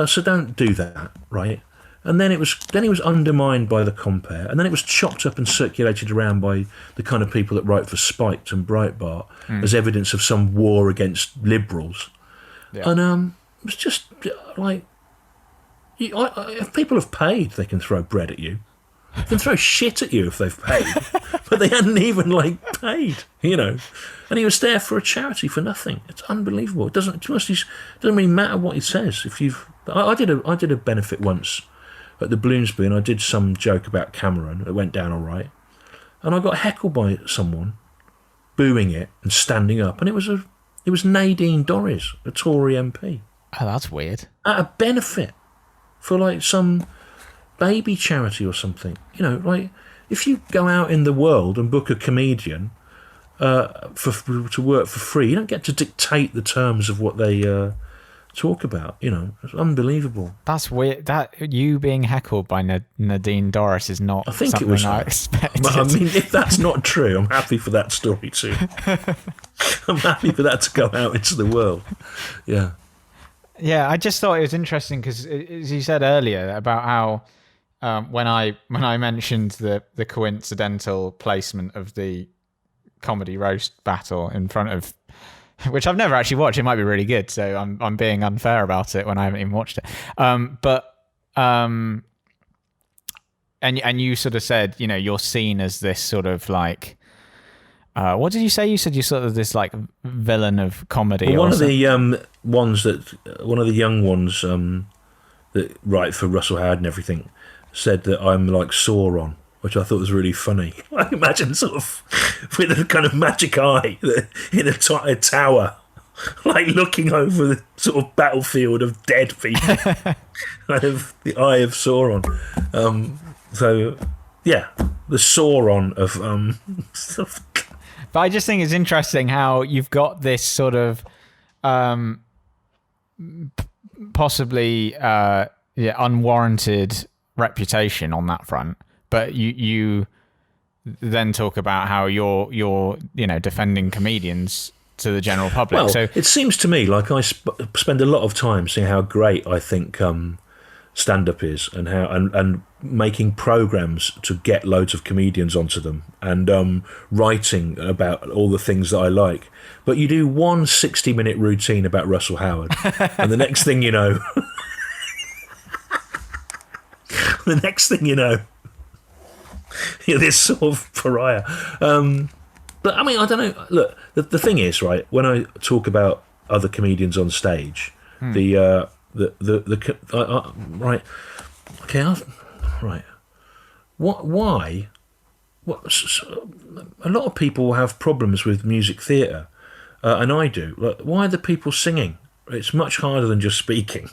So don't do that, right? And then he was undermined by the compare, and then it was chopped up and circulated around by the kind of people that write for Spiked and Breitbart as evidence of some war against liberals. Yeah. And it was just like, if people have paid, they can throw bread at you. They can throw shit at you if they've paid, but they hadn't even paid, And he was there for a charity for nothing. It's unbelievable. It doesn't really matter what he says. I did a benefit once at the Bloomsbury, and I did some joke about Cameron. It went down all right, and I got heckled by someone booing it and standing up, and it was Nadine Dorries, a Tory MP. Oh, that's weird. At a benefit for some baby charity or something. If you go out in the world and book a comedian to work for free, you don't get to dictate the terms of what they talk about. It's unbelievable. That's weird. That you being heckled by Nadine Dorries is not. I think something it was. I expected. I mean, if that's not true, I'm happy for that story too. I'm happy for that to go out into the world. Yeah. Yeah, I just thought it was interesting because, as you said earlier, about how when I mentioned the coincidental placement of the comedy roast battle in front of, which I've never actually watched, it might be really good, so I'm being unfair about it when I haven't even watched it. And you sort of said, you're seen as this sort of like. What did you say? You said you're sort of this villain of comedy. Well, one of the young ones that write for Russell Howard and everything said that I'm like Sauron, which I thought was really funny. I imagine sort of with a kind of magic eye in a tower, looking over the sort of battlefield of dead people, kind of the eye of Sauron. So yeah, the Sauron of stuff. But I just think it's interesting how you've got this sort of possibly unwarranted reputation on that front, but you then talk about how you're defending comedians to the general public. Well, so it seems to me like I spend a lot of time seeing how great I think stand-up is, and how and making programs to get loads of comedians onto them, and writing about all the things that I like. But you do one 60-minute routine about Russell Howard, and the next thing you know, you're this sort of pariah. But I mean, I don't know. Look, the thing is, right? When I talk about other comedians on stage, right. Okay, right. Why? A lot of people have problems with music theatre, and I do. Like, why are the people singing? It's much harder than just speaking.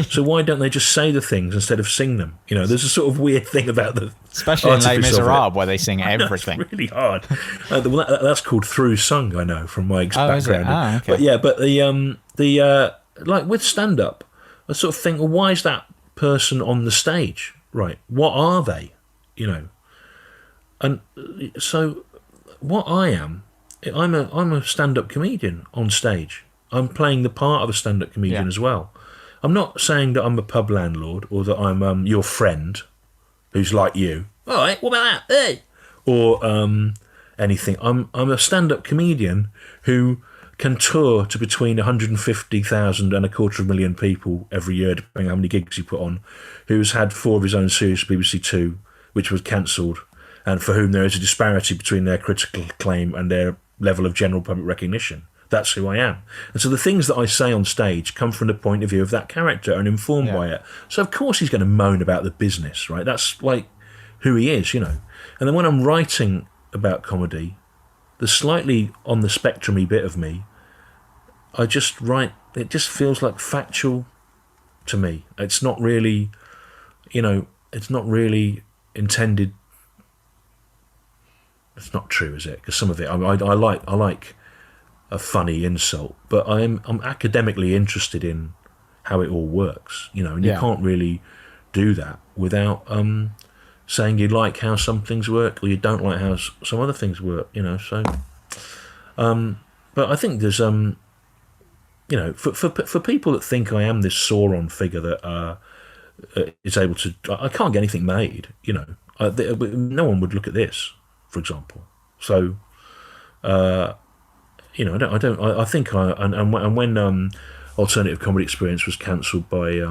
So why don't they just say the things instead of sing them? You know, there's a sort of weird thing about the especially in Les Miserables where they sing everything. It's really hard. That's called through sung. I know from my background. Okay. But yeah, but the like with stand up, I sort of think, well, why is that person on the stage? Right? What are they? You know, and so what I'm a stand up comedian on stage. I'm playing the part of a stand-up comedian as well. I'm not saying that I'm a pub landlord or that I'm your friend who's like you. All right, what about that? Hey! Or anything. I'm a stand-up comedian who can tour to between 150,000 and 250,000 people every year, depending on how many gigs he put on, who's had 4 of his own series for BBC Two, which was cancelled, and for whom there is a disparity between their critical acclaim and their level of general public recognition. That's who I am. And so the things that I say on stage come from the point of view of that character and informed by it. So of course he's going to moan about the business, right? That's like who he is, you know. And then when I'm writing about comedy, the slightly on the spectrum-y bit of me, I just write, it just feels like factual to me. It's not really, you know, it's not really intended. It's not true, is it? Because some of it, I like a funny insult, but I'm academically interested in how it all works, you know, and you can't really do that without saying you like how some things work or you don't like how some other things work, you know. So, but I think there's you know, for people that think I am this Sauron figure that is able to, I can't get anything made, you know. No one would look at this, for example. So. You know, I think when Alternative Comedy Experience was cancelled by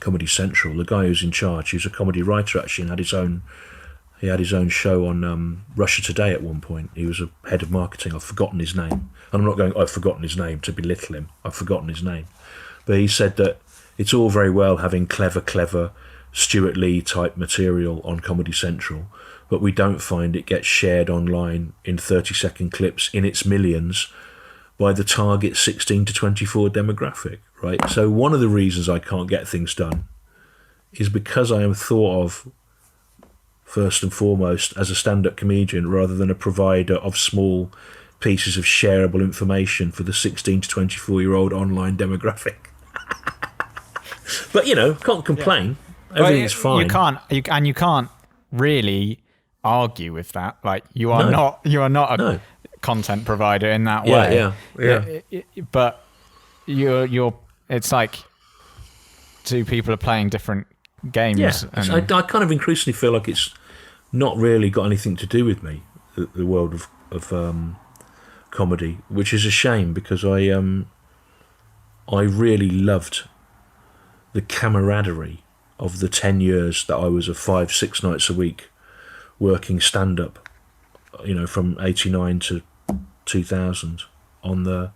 Comedy Central, the guy who's in charge, who's a comedy writer actually, and had his own show on Russia Today at one point. He was a head of marketing. I've forgotten his name. And I'm not going, I've forgotten his name to belittle him. I've forgotten his name. But he said that it's all very well having clever Stuart Lee type material on Comedy Central, but we don't find it gets shared online in 30-second clips in its millions by the target 16 to 24 demographic, right? So one of the reasons I can't get things done is because I am thought of, first and foremost, as a stand-up comedian rather than a provider of small pieces of shareable information for the 16 to 24-year-old online demographic. But, you know, can't complain. Everything's fine. You can't really argue with that. Like you are not a content provider in that way. Yeah. But you're. It's like two people are playing different games. Yeah, I kind of increasingly feel like it's not really got anything to do with me, the world of comedy, which is a shame because I really loved the camaraderie of the 10 years that I was 5-6 nights a week working stand-up, you know, from 89 to 2000 on the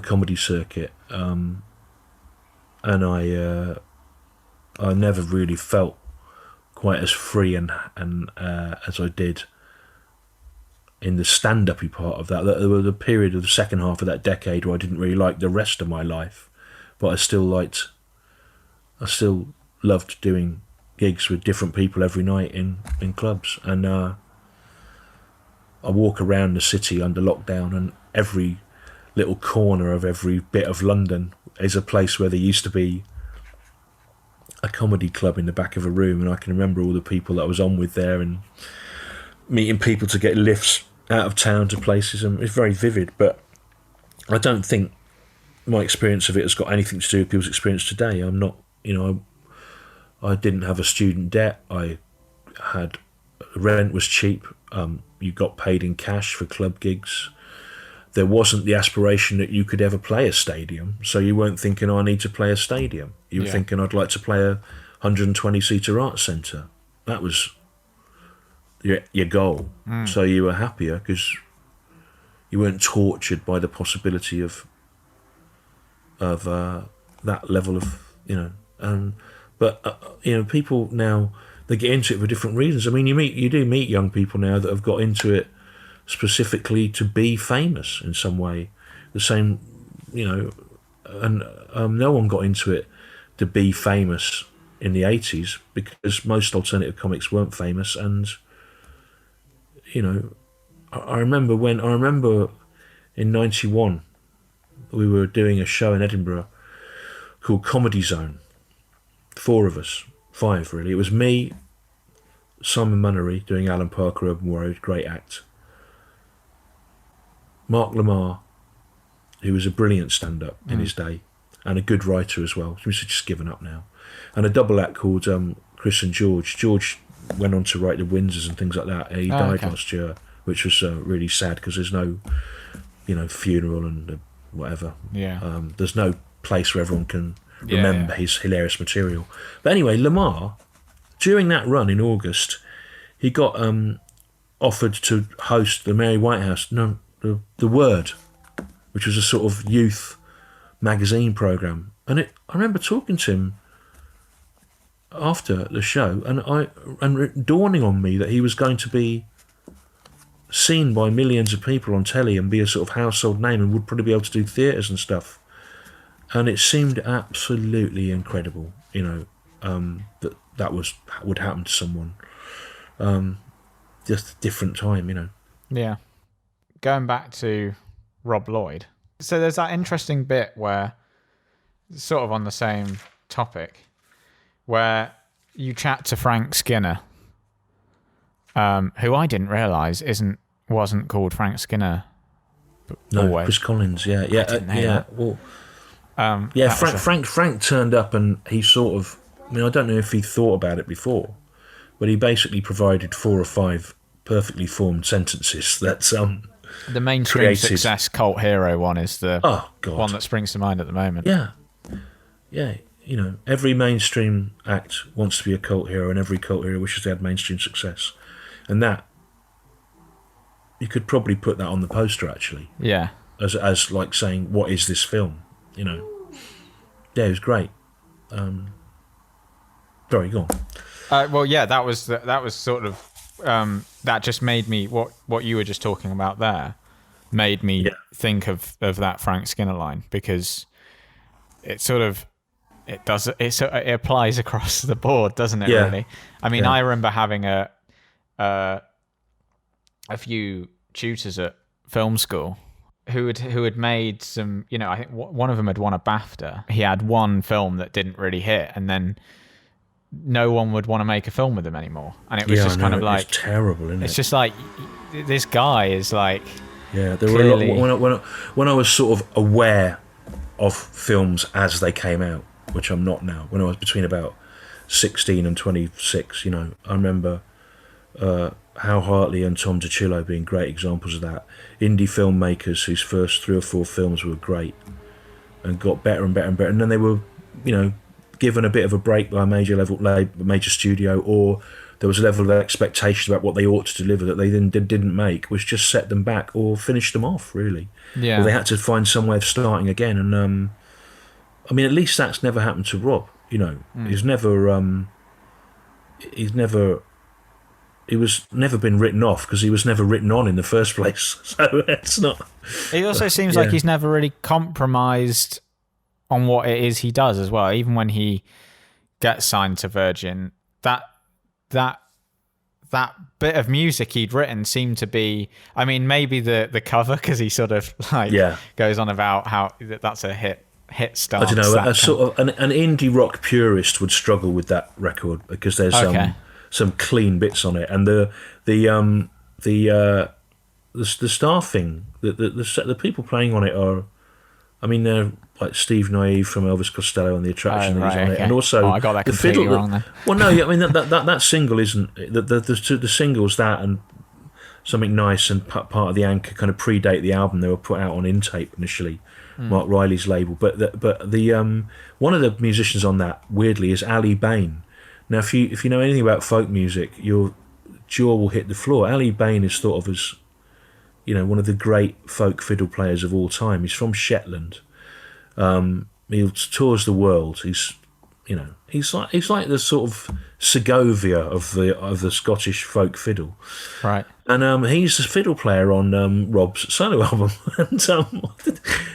comedy circuit, and I never really felt quite as free and as I did in the stand-up-y part of that. There was a period of the second half of that decade where I didn't really like the rest of my life, but I still loved doing gigs with different people every night in clubs, and I walk around the city under lockdown, and every little corner of every bit of London is a place where there used to be a comedy club in the back of a room, and I can remember all the people that I was on with there and meeting people to get lifts out of town to places, and it's very vivid. But I don't think my experience of it has got anything to do with people's experience today. I'm not, you know, I didn't have a student debt. I had rent was cheap. You got paid in cash for club gigs. There wasn't the aspiration that you could ever play a stadium, so you weren't thinking, I need to play a stadium. You were thinking, I'd like to play a 120-seater arts centre. That was your goal. So you were happier because you weren't tortured by the possibility of that level of, you know. But you know, people now they get into it for different reasons. I mean, you do meet young people now that have got into it specifically to be famous in some way. The same, and no one got into it to be famous in the 80s because most alternative comics weren't famous. And I remember in 91 we were doing a show in Edinburgh called Comedy Zone. 4 of us, 5 really. It was me, Simon Munnery doing Alan Parker Urban Road, great act, Mark Lamar, who was a brilliant stand-up in his day and a good writer as well. He's just given up now. And a double act called Chris and George. George went on to write The Windsors and things like that. He died last year, which was really sad because there's no, funeral and whatever. Yeah. There's no place where everyone can remember his hilarious material. But anyway, Lamar, during that run in August, he got offered to host the Mary Whitehouse, the Word, which was a sort of youth magazine program. And I remember talking to him after the show, and dawning on me that he was going to be seen by millions of people on telly and be a sort of household name and would probably be able to do theatres and stuff. And it seemed absolutely incredible, that would happen to someone. Just a different time, Yeah. Going back to Rob Lloyd. So there's that interesting bit where, sort of on the same topic, where you chat to Frank Skinner, who I didn't realise wasn't called Frank Skinner. No, always. Chris Collins. Yeah. Well, Frank turned up and he sort of. I mean, I don't know if he thought about it before, but he basically provided 4 or 5 perfectly formed sentences that the mainstream created. Success cult hero one is the one that springs to mind at the moment. Yeah. Every mainstream act wants to be a cult hero, and every cult hero wishes they had mainstream success. And that, you could probably put that on the poster, actually. Yeah. As like saying, what is this film? Yeah, it was great. Sorry, go on. Well, yeah, that was sort of that just made me what you were just talking about there made me think of that Frank Skinner line, because it sort of it applies across the board, doesn't it? Yeah. Really. I mean, I remember having a few tutors at film school who had made some, I think one of them had won a BAFTA. He had one film that didn't really hit, and then no one would want to make a film with him anymore. And it was just kind of like, it's terrible, isn't it? It's just like, this guy is like, there were a lot, when I was sort of aware of films as they came out, which I'm not now. When I was between about 16 and 26, I remember Hal Hartley and Tom DiCillo being great examples of that. Indie filmmakers whose first 3 or 4 films were great and got better and better and better, and then they were, given a bit of a break by a major studio, or there was a level of expectation about what they ought to deliver that they then didn't make, which just set them back or finished them off, really. Yeah. Or they had to find some way of starting again. And I mean, at least that's never happened to Rob. He was never been written off because he was never written on in the first place. So it's not. It also seems like he's never really compromised on what it is he does as well. Even when he gets signed to Virgin, that bit of music he'd written seemed to be, I mean, maybe the cover, because he sort of goes on about how that's a hit stance. I don't know, a sort of an indie rock purist would struggle with that record because there's some clean bits on it, and the staffing, the people playing on it are, I mean, they're like Steve Naive from Elvis Costello and the Attraction that he's on it, and also I got that the completely fiddle. Wrong then. Well, no, I mean that single isn't the singles, that and Something Nice and part of the Anchor kind of predate the album. They were put out on Intape initially, Mark Riley's label. But the one of the musicians on that, weirdly, is Ali Bain. Now, if you know anything about folk music, your jaw will hit the floor. Ali Bain is thought of as, one of the great folk fiddle players of all time. He's from Shetland. He tours the world. He's he's like the sort of Segovia of the Scottish folk fiddle, right? And he's the fiddle player on Rob's solo album. And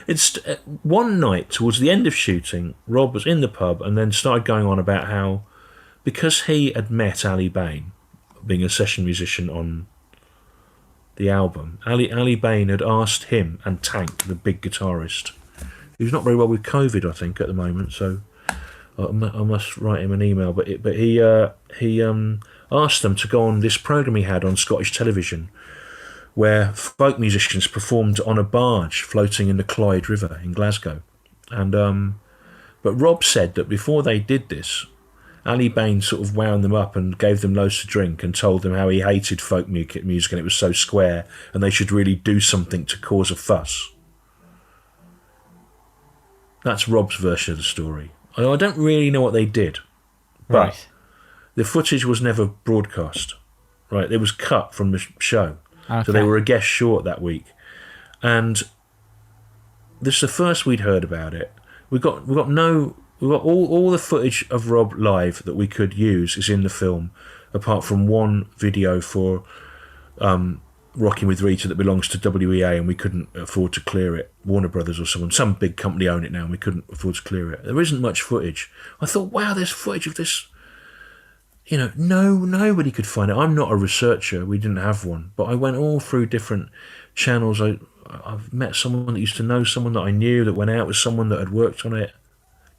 it's one night towards the end of shooting, Rob was in the pub and then started going on about how, because he had met Ali Bain, being a session musician on the album, Ali Bain had asked him and Tank, the big guitarist, who's not very well with COVID, I think, at the moment, so I must write him an email. But he asked them to go on this programme he had on Scottish television, where folk musicians performed on a barge floating in the Clyde River in Glasgow. And but Rob said that before they did this, Ali Bain sort of wound them up and gave them loads to drink and told them how he hated folk music and it was so square and they should really do something to cause a fuss. That's Rob's version of the story. I don't really know what they did, but right. The footage was never broadcast. Right, it was cut from the show, okay. So they were a guest short that week, and this is the first we'd heard about it. We got all the footage of Rob live that we could use is in the film, apart from one video for Rocking with Rita that belongs to WEA, and we couldn't afford to clear it. Warner Brothers or some big company own it now, and we couldn't afford to clear it. There isn't much footage. I thought, wow, there's footage of this. Nobody could find it. I'm not a researcher. We didn't have one, but I went all through different channels. I've met someone that used to know someone that I knew that went out with someone that had worked on it.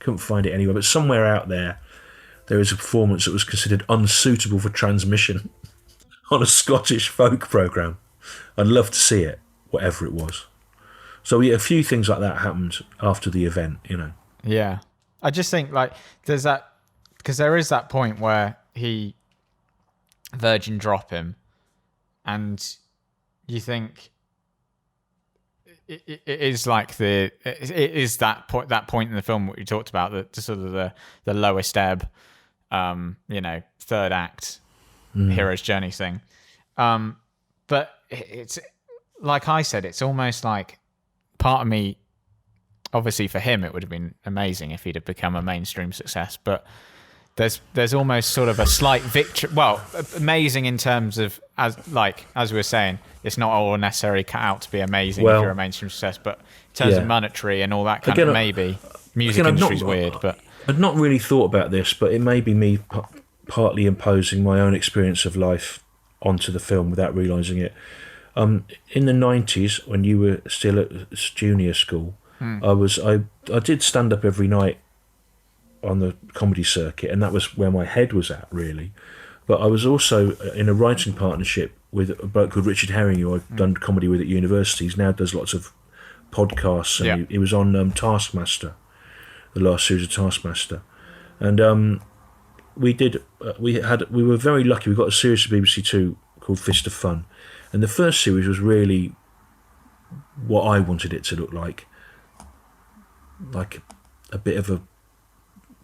Couldn't find it anywhere, but somewhere out there is a performance that was considered unsuitable for transmission on a Scottish folk programme. I'd love to see it, whatever it was. So a few things like that happened after the event, Yeah. I just think there's that, because there is that point where Virgin drop him and you think it is like it is that point in the film what you talked about, the sort of the lowest ebb, third act hero's journey thing. But it's like I said, it's almost like part of me, obviously for him it would have been amazing if he'd have become a mainstream success, but there's almost sort of a slight victory. Well, amazing in terms of as we were saying, it's not all necessarily cut out to be amazing if you're a mainstream success, but in terms of monetary and all that kind of maybe music industry's weird. But I'd not really thought about this, but it may be me partly imposing my own experience of life onto the film without realising it. In the 90s, when you were still at junior school, I did stand up every night on the comedy circuit, and that was where my head was at, really. But I was also in a writing partnership with a bloke called Richard Herring, who I've done comedy with at university. He now does lots of podcasts, and he was on Taskmaster, the last series of Taskmaster. And we were very lucky. We got a series of BBC Two called Fist of Fun, and the first series was really what I wanted it to look like a bit of a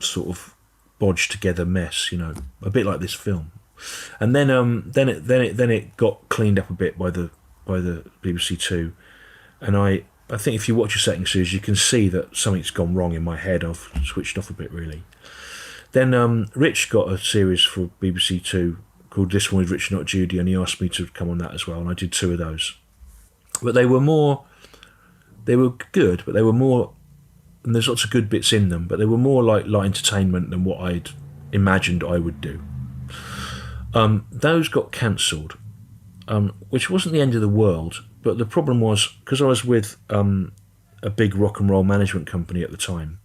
sort of bodged together mess, a bit like this film. And then it got cleaned up a bit by the BBC Two, and I think if you watch a second series, you can see that something's gone wrong in my head. I've switched off a bit, really. Then Rich got a series for BBC Two called This One with Rich Not Judy, and he asked me to come on that as well, and I did 2 of those. But they were good, but they were more, and there's lots of good bits in them, but they were more like light entertainment than what I'd imagined I would do. Those got cancelled, which wasn't the end of the world, but the problem was, because I was with a big rock and roll management company at the time,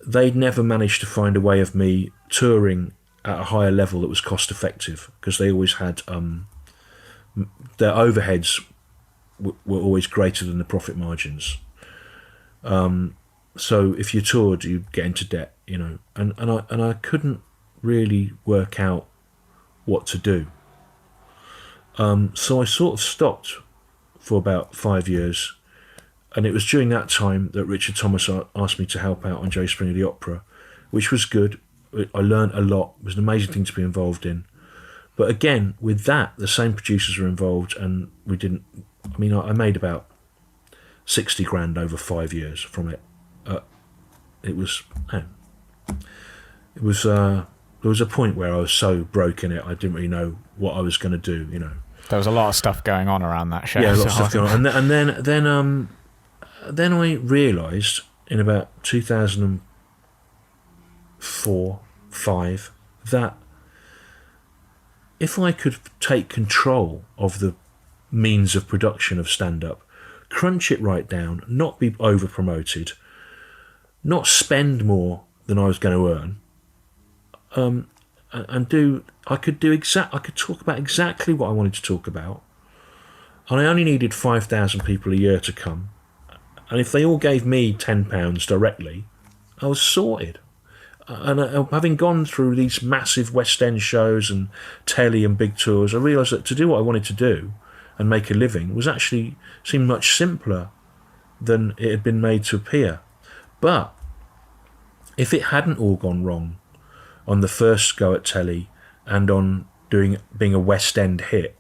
they'd never managed to find a way of me touring at a higher level that was cost effective, because they always had their overheads were always greater than the profit margins. So if you toured, you'd get into debt, and I couldn't really work out what to do. So I sort of stopped for about 5 years, and it was during that time that Richard Thomas asked me to help out on Jerry Springer the Opera, which was good. I learned a lot. It was an amazing thing to be involved in. But again, with that, the same producers were involved, and I made about 60 grand over 5 years from it. It was it was there was a point where I was so broken I didn't really know what I was going to do. There was a lot of stuff going on around that show. Yeah, a lot of stuff going on, and then I realised in about 2004-05 that if I could take control of the means of production of stand-up, crunch it right down, not be over-promoted, not spend more than I was going to earn, I could talk about exactly what I wanted to talk about, and I only needed 5,000 people a year to come, and if they all gave me £10 directly, I was sorted. And having gone through these massive West End shows and telly and big tours, I realised that to do what I wanted to do and make a living was actually seemed much simpler than it had been made to appear. But if it hadn't all gone wrong on the first go at telly and on being a West End hit,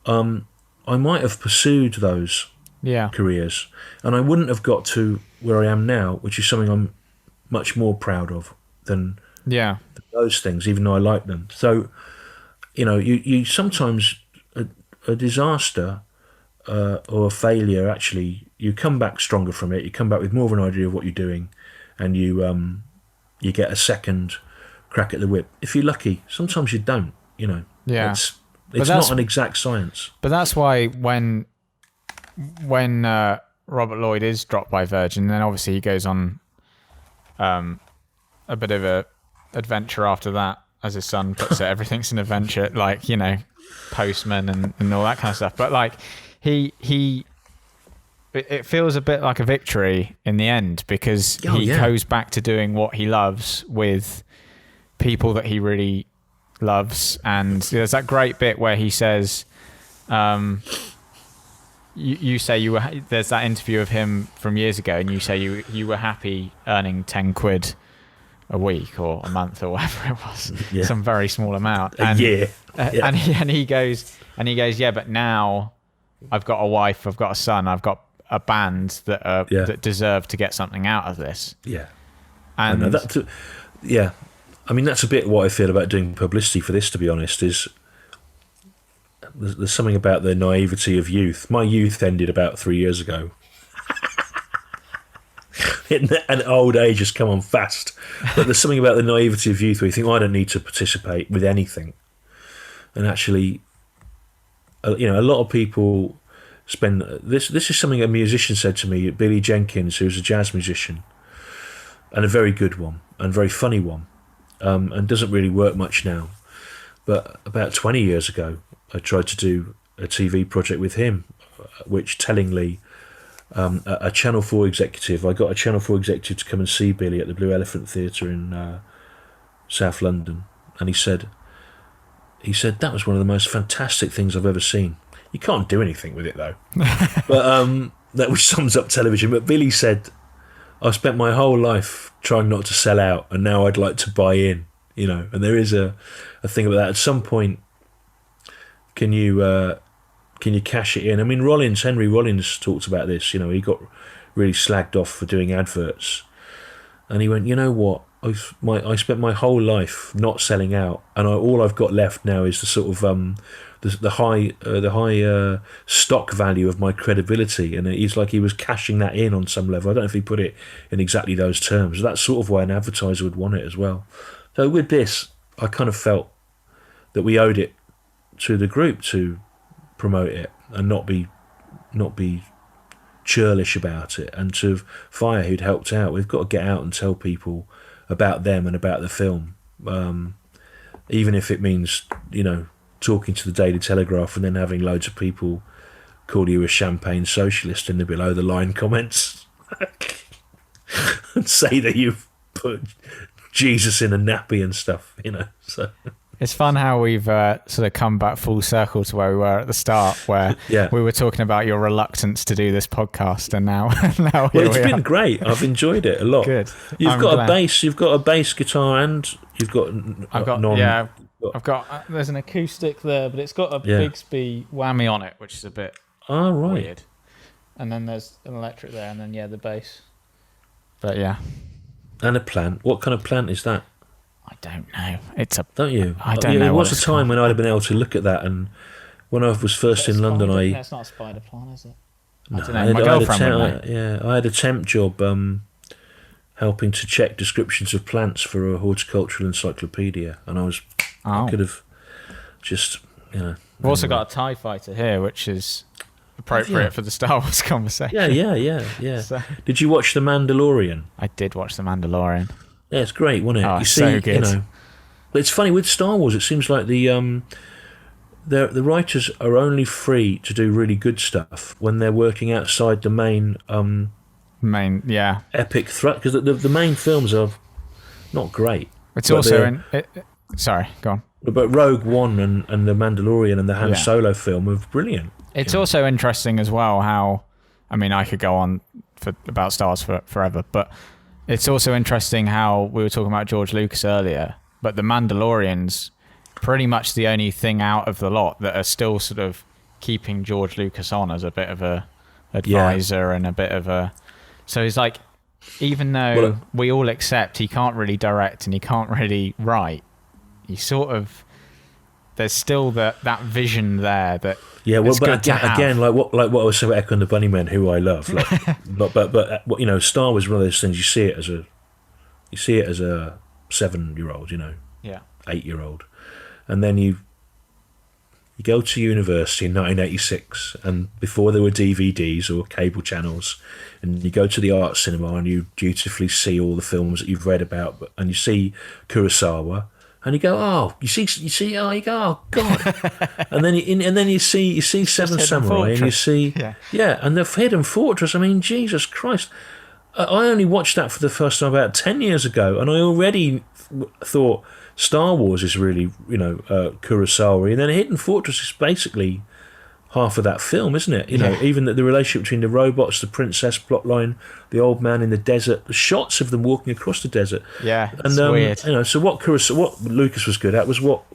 I might have pursued those careers, and I wouldn't have got to where I am now, which is something I'm much more proud of than those things, even though I like them. So, you sometimes a disaster or a failure, actually, you come back stronger from it. You come back with more of an idea of what you're doing, and you get a second crack at the whip. If you're lucky, sometimes you don't. It's not an exact science. But that's why when Robert Lloyd is dropped by Virgin, then obviously he goes on a bit of a adventure after that, as his son puts it. Everything's an adventure, Postman and all that kind of stuff. But it feels a bit like a victory in the end, because he goes back to doing what he loves with people that he really loves. And there's that great bit where he says, you say there's that interview of him from years ago, and you say you were happy earning 10 quid a week or a month or whatever it was, some very small amount. And, and he goes, yeah, but now I've got a wife, I've got a son, I've got a band that deserve to get something out of this. Yeah, and that's a bit what I feel about doing publicity for this. To be honest, is there's something about the naivety of youth. My youth ended about 3 years ago. And old age has come on fast. But there's something about the naivety of youth where you think, I don't need to participate with anything. And actually, a lot of people spend... This is something a musician said to me, Billy Jenkins, who's a jazz musician, and a very good one, and very funny one, and doesn't really work much now. But about 20 years ago, I tried to do a TV project with him, which tellingly, a Channel 4 executive, I got a Channel 4 executive to come and see Billy at the Blue Elephant Theatre in South London, and he said, that was one of the most fantastic things I've ever seen. You can't do anything with it, though. But that which sums up television. But Billy said, I spent my whole life trying not to sell out, and now I'd like to buy in, and there is a thing about that. At some point, can you cash it in? I mean, Henry Rollins talked about this. He got really slagged off for doing adverts, and he went, you know what? I spent my whole life not selling out, and all I've got left now is the sort of the high stock value of my credibility. And he's like, he was cashing that in on some level. I don't know if he put it in exactly those terms. That's sort of why an advertiser would want it as well. So with this, I kind of felt that we owed it to the group to promote it and not be churlish about it. And to Fire, who'd helped out, we've got to get out and tell people about them and about the film, even if it means talking to the Daily Telegraph and then having loads of people call you a champagne socialist in the below the line comments and say that you've put Jesus in a nappy and stuff, so it's fun how we've sort of come back full circle to where we were at the start, where we were talking about your reluctance to do this podcast, and now it's been great. I've enjoyed it a lot. Good. You've got a bass guitar, and you've got there's an acoustic there, but it's got a Bigsby whammy on it, which is a bit weird. And then there's an electric there, and then the bass. But And a plant. What kind of plant is that? I don't know. It's a. Don't you? I don't know. There was what a time when I'd have been able to look at that, and when I was first in London, That's not a spider plant, is it? No, I don't know. My girlfriend would know. I had a temp job helping to check descriptions of plants for a horticultural encyclopedia, and I could have just, We've also got a TIE fighter here, which is appropriate for the Star Wars conversation. Yeah. So- Did you watch The Mandalorian? I did watch The Mandalorian. Yeah, it's great, wasn't it? Oh, you see, so good. It's funny with Star Wars. It seems like the writers are only free to do really good stuff when they're working outside the main epic threat, because the main films are not great. It's also sorry, go on. But Rogue One and The Mandalorian and the Han Solo film were brilliant. It's also interesting as well how, I mean, I could go on about Star Wars forever, but it's also interesting how we were talking about George Lucas earlier, but The Mandalorian's pretty much the only thing out of the lot that are still sort of keeping George Lucas on as a bit of a advisor and a bit of a... So he's like, even though we all accept he can't really direct and he can't really write, he sort of... There's still that vision there that again, like what I was saying about Echo and the Bunnymen, who I love, but Star Wars is one of those things you see it as a 7-year-old, 8-year-old, and then you go to university in 1986, and before there were DVDs or cable channels, and you go to the art cinema and you dutifully see all the films that you've read about, and you see Kurosawa. And you go, you go, oh God, and then you see Seven Samurai, and you see, and the Hidden Fortress. I mean, Jesus Christ, I only watched that for the first time about 10 years ago, and I already thought Star Wars is really, Kurosawa, and then Hidden Fortress is basically half of that film, isn't it? Even the relationship between the robots, the princess plotline, the old man in the desert, the shots of them walking across the desert. Yeah, it's weird. So what Lucas was good at was what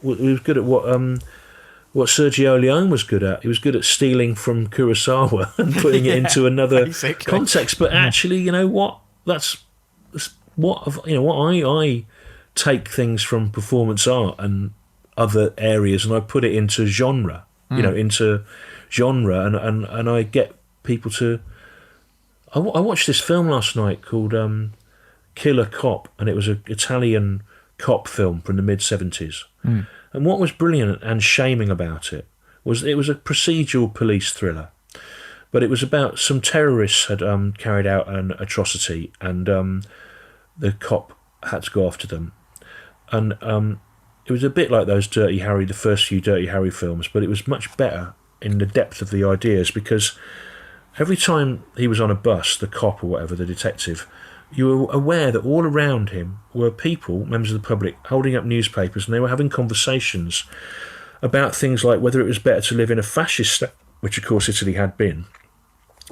Sergio Leone was good at. He was good at stealing from Kurosawa and putting it into another context. But actually, that's what I take things from performance art and other areas, and I put it into genre. Into genre, and I get people to... I watched this film last night called Killer Cop, and it was an Italian cop film from the mid-70s. And what was brilliant and shaming about it was a procedural police thriller, but it was about some terrorists had carried out an atrocity, and the cop had to go after them. And it was a bit like those the first few Dirty Harry films, but it was much better in the depth of the ideas, because every time he was on a bus, the cop or whatever, the detective, you were aware that all around him were people, members of the public, holding up newspapers, and they were having conversations about things like whether it was better to live in a fascist state, which of course Italy had been,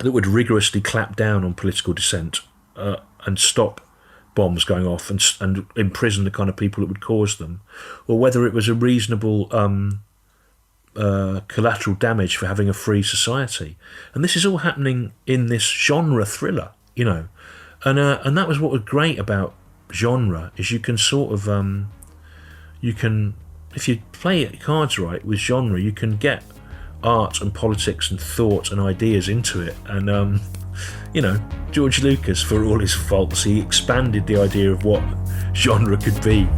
that would rigorously clamp down on political dissent and stop bombs going off and imprison the kind of people that would cause them, or whether it was a reasonable collateral damage for having a free society. And this is all happening in this genre thriller, and that was what was great about genre, is you can sort of if you play cards right with genre, you can get art and politics and thought and ideas into it. And George Lucas, for all his faults, he expanded the idea of what genre could be.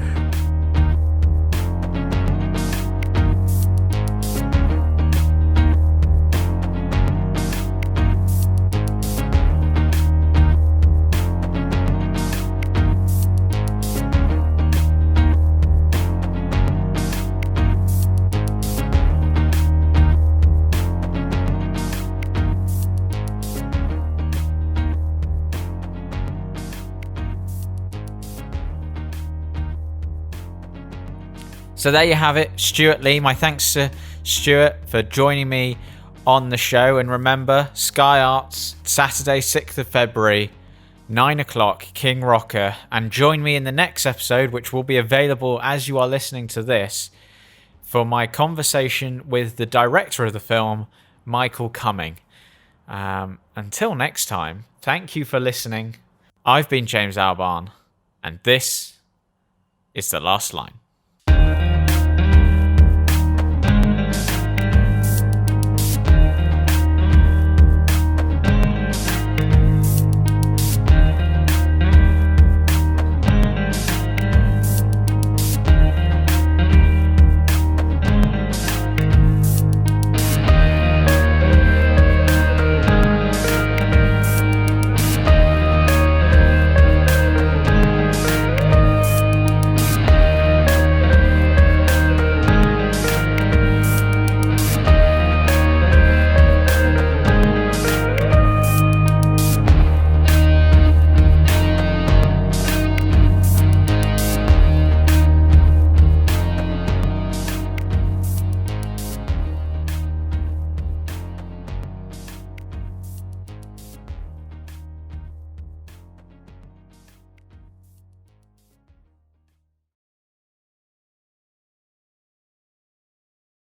So there you have it, Stuart Lee. My thanks to Stuart for joining me on the show. And remember, Sky Arts, Saturday, 6th of February, 9 o'clock, King Rocker. And join me in the next episode, which will be available as you are listening to this, for my conversation with the director of the film, Michael Cumming. Until next time, thank you for listening. I've been James Albarn. And this is the last line.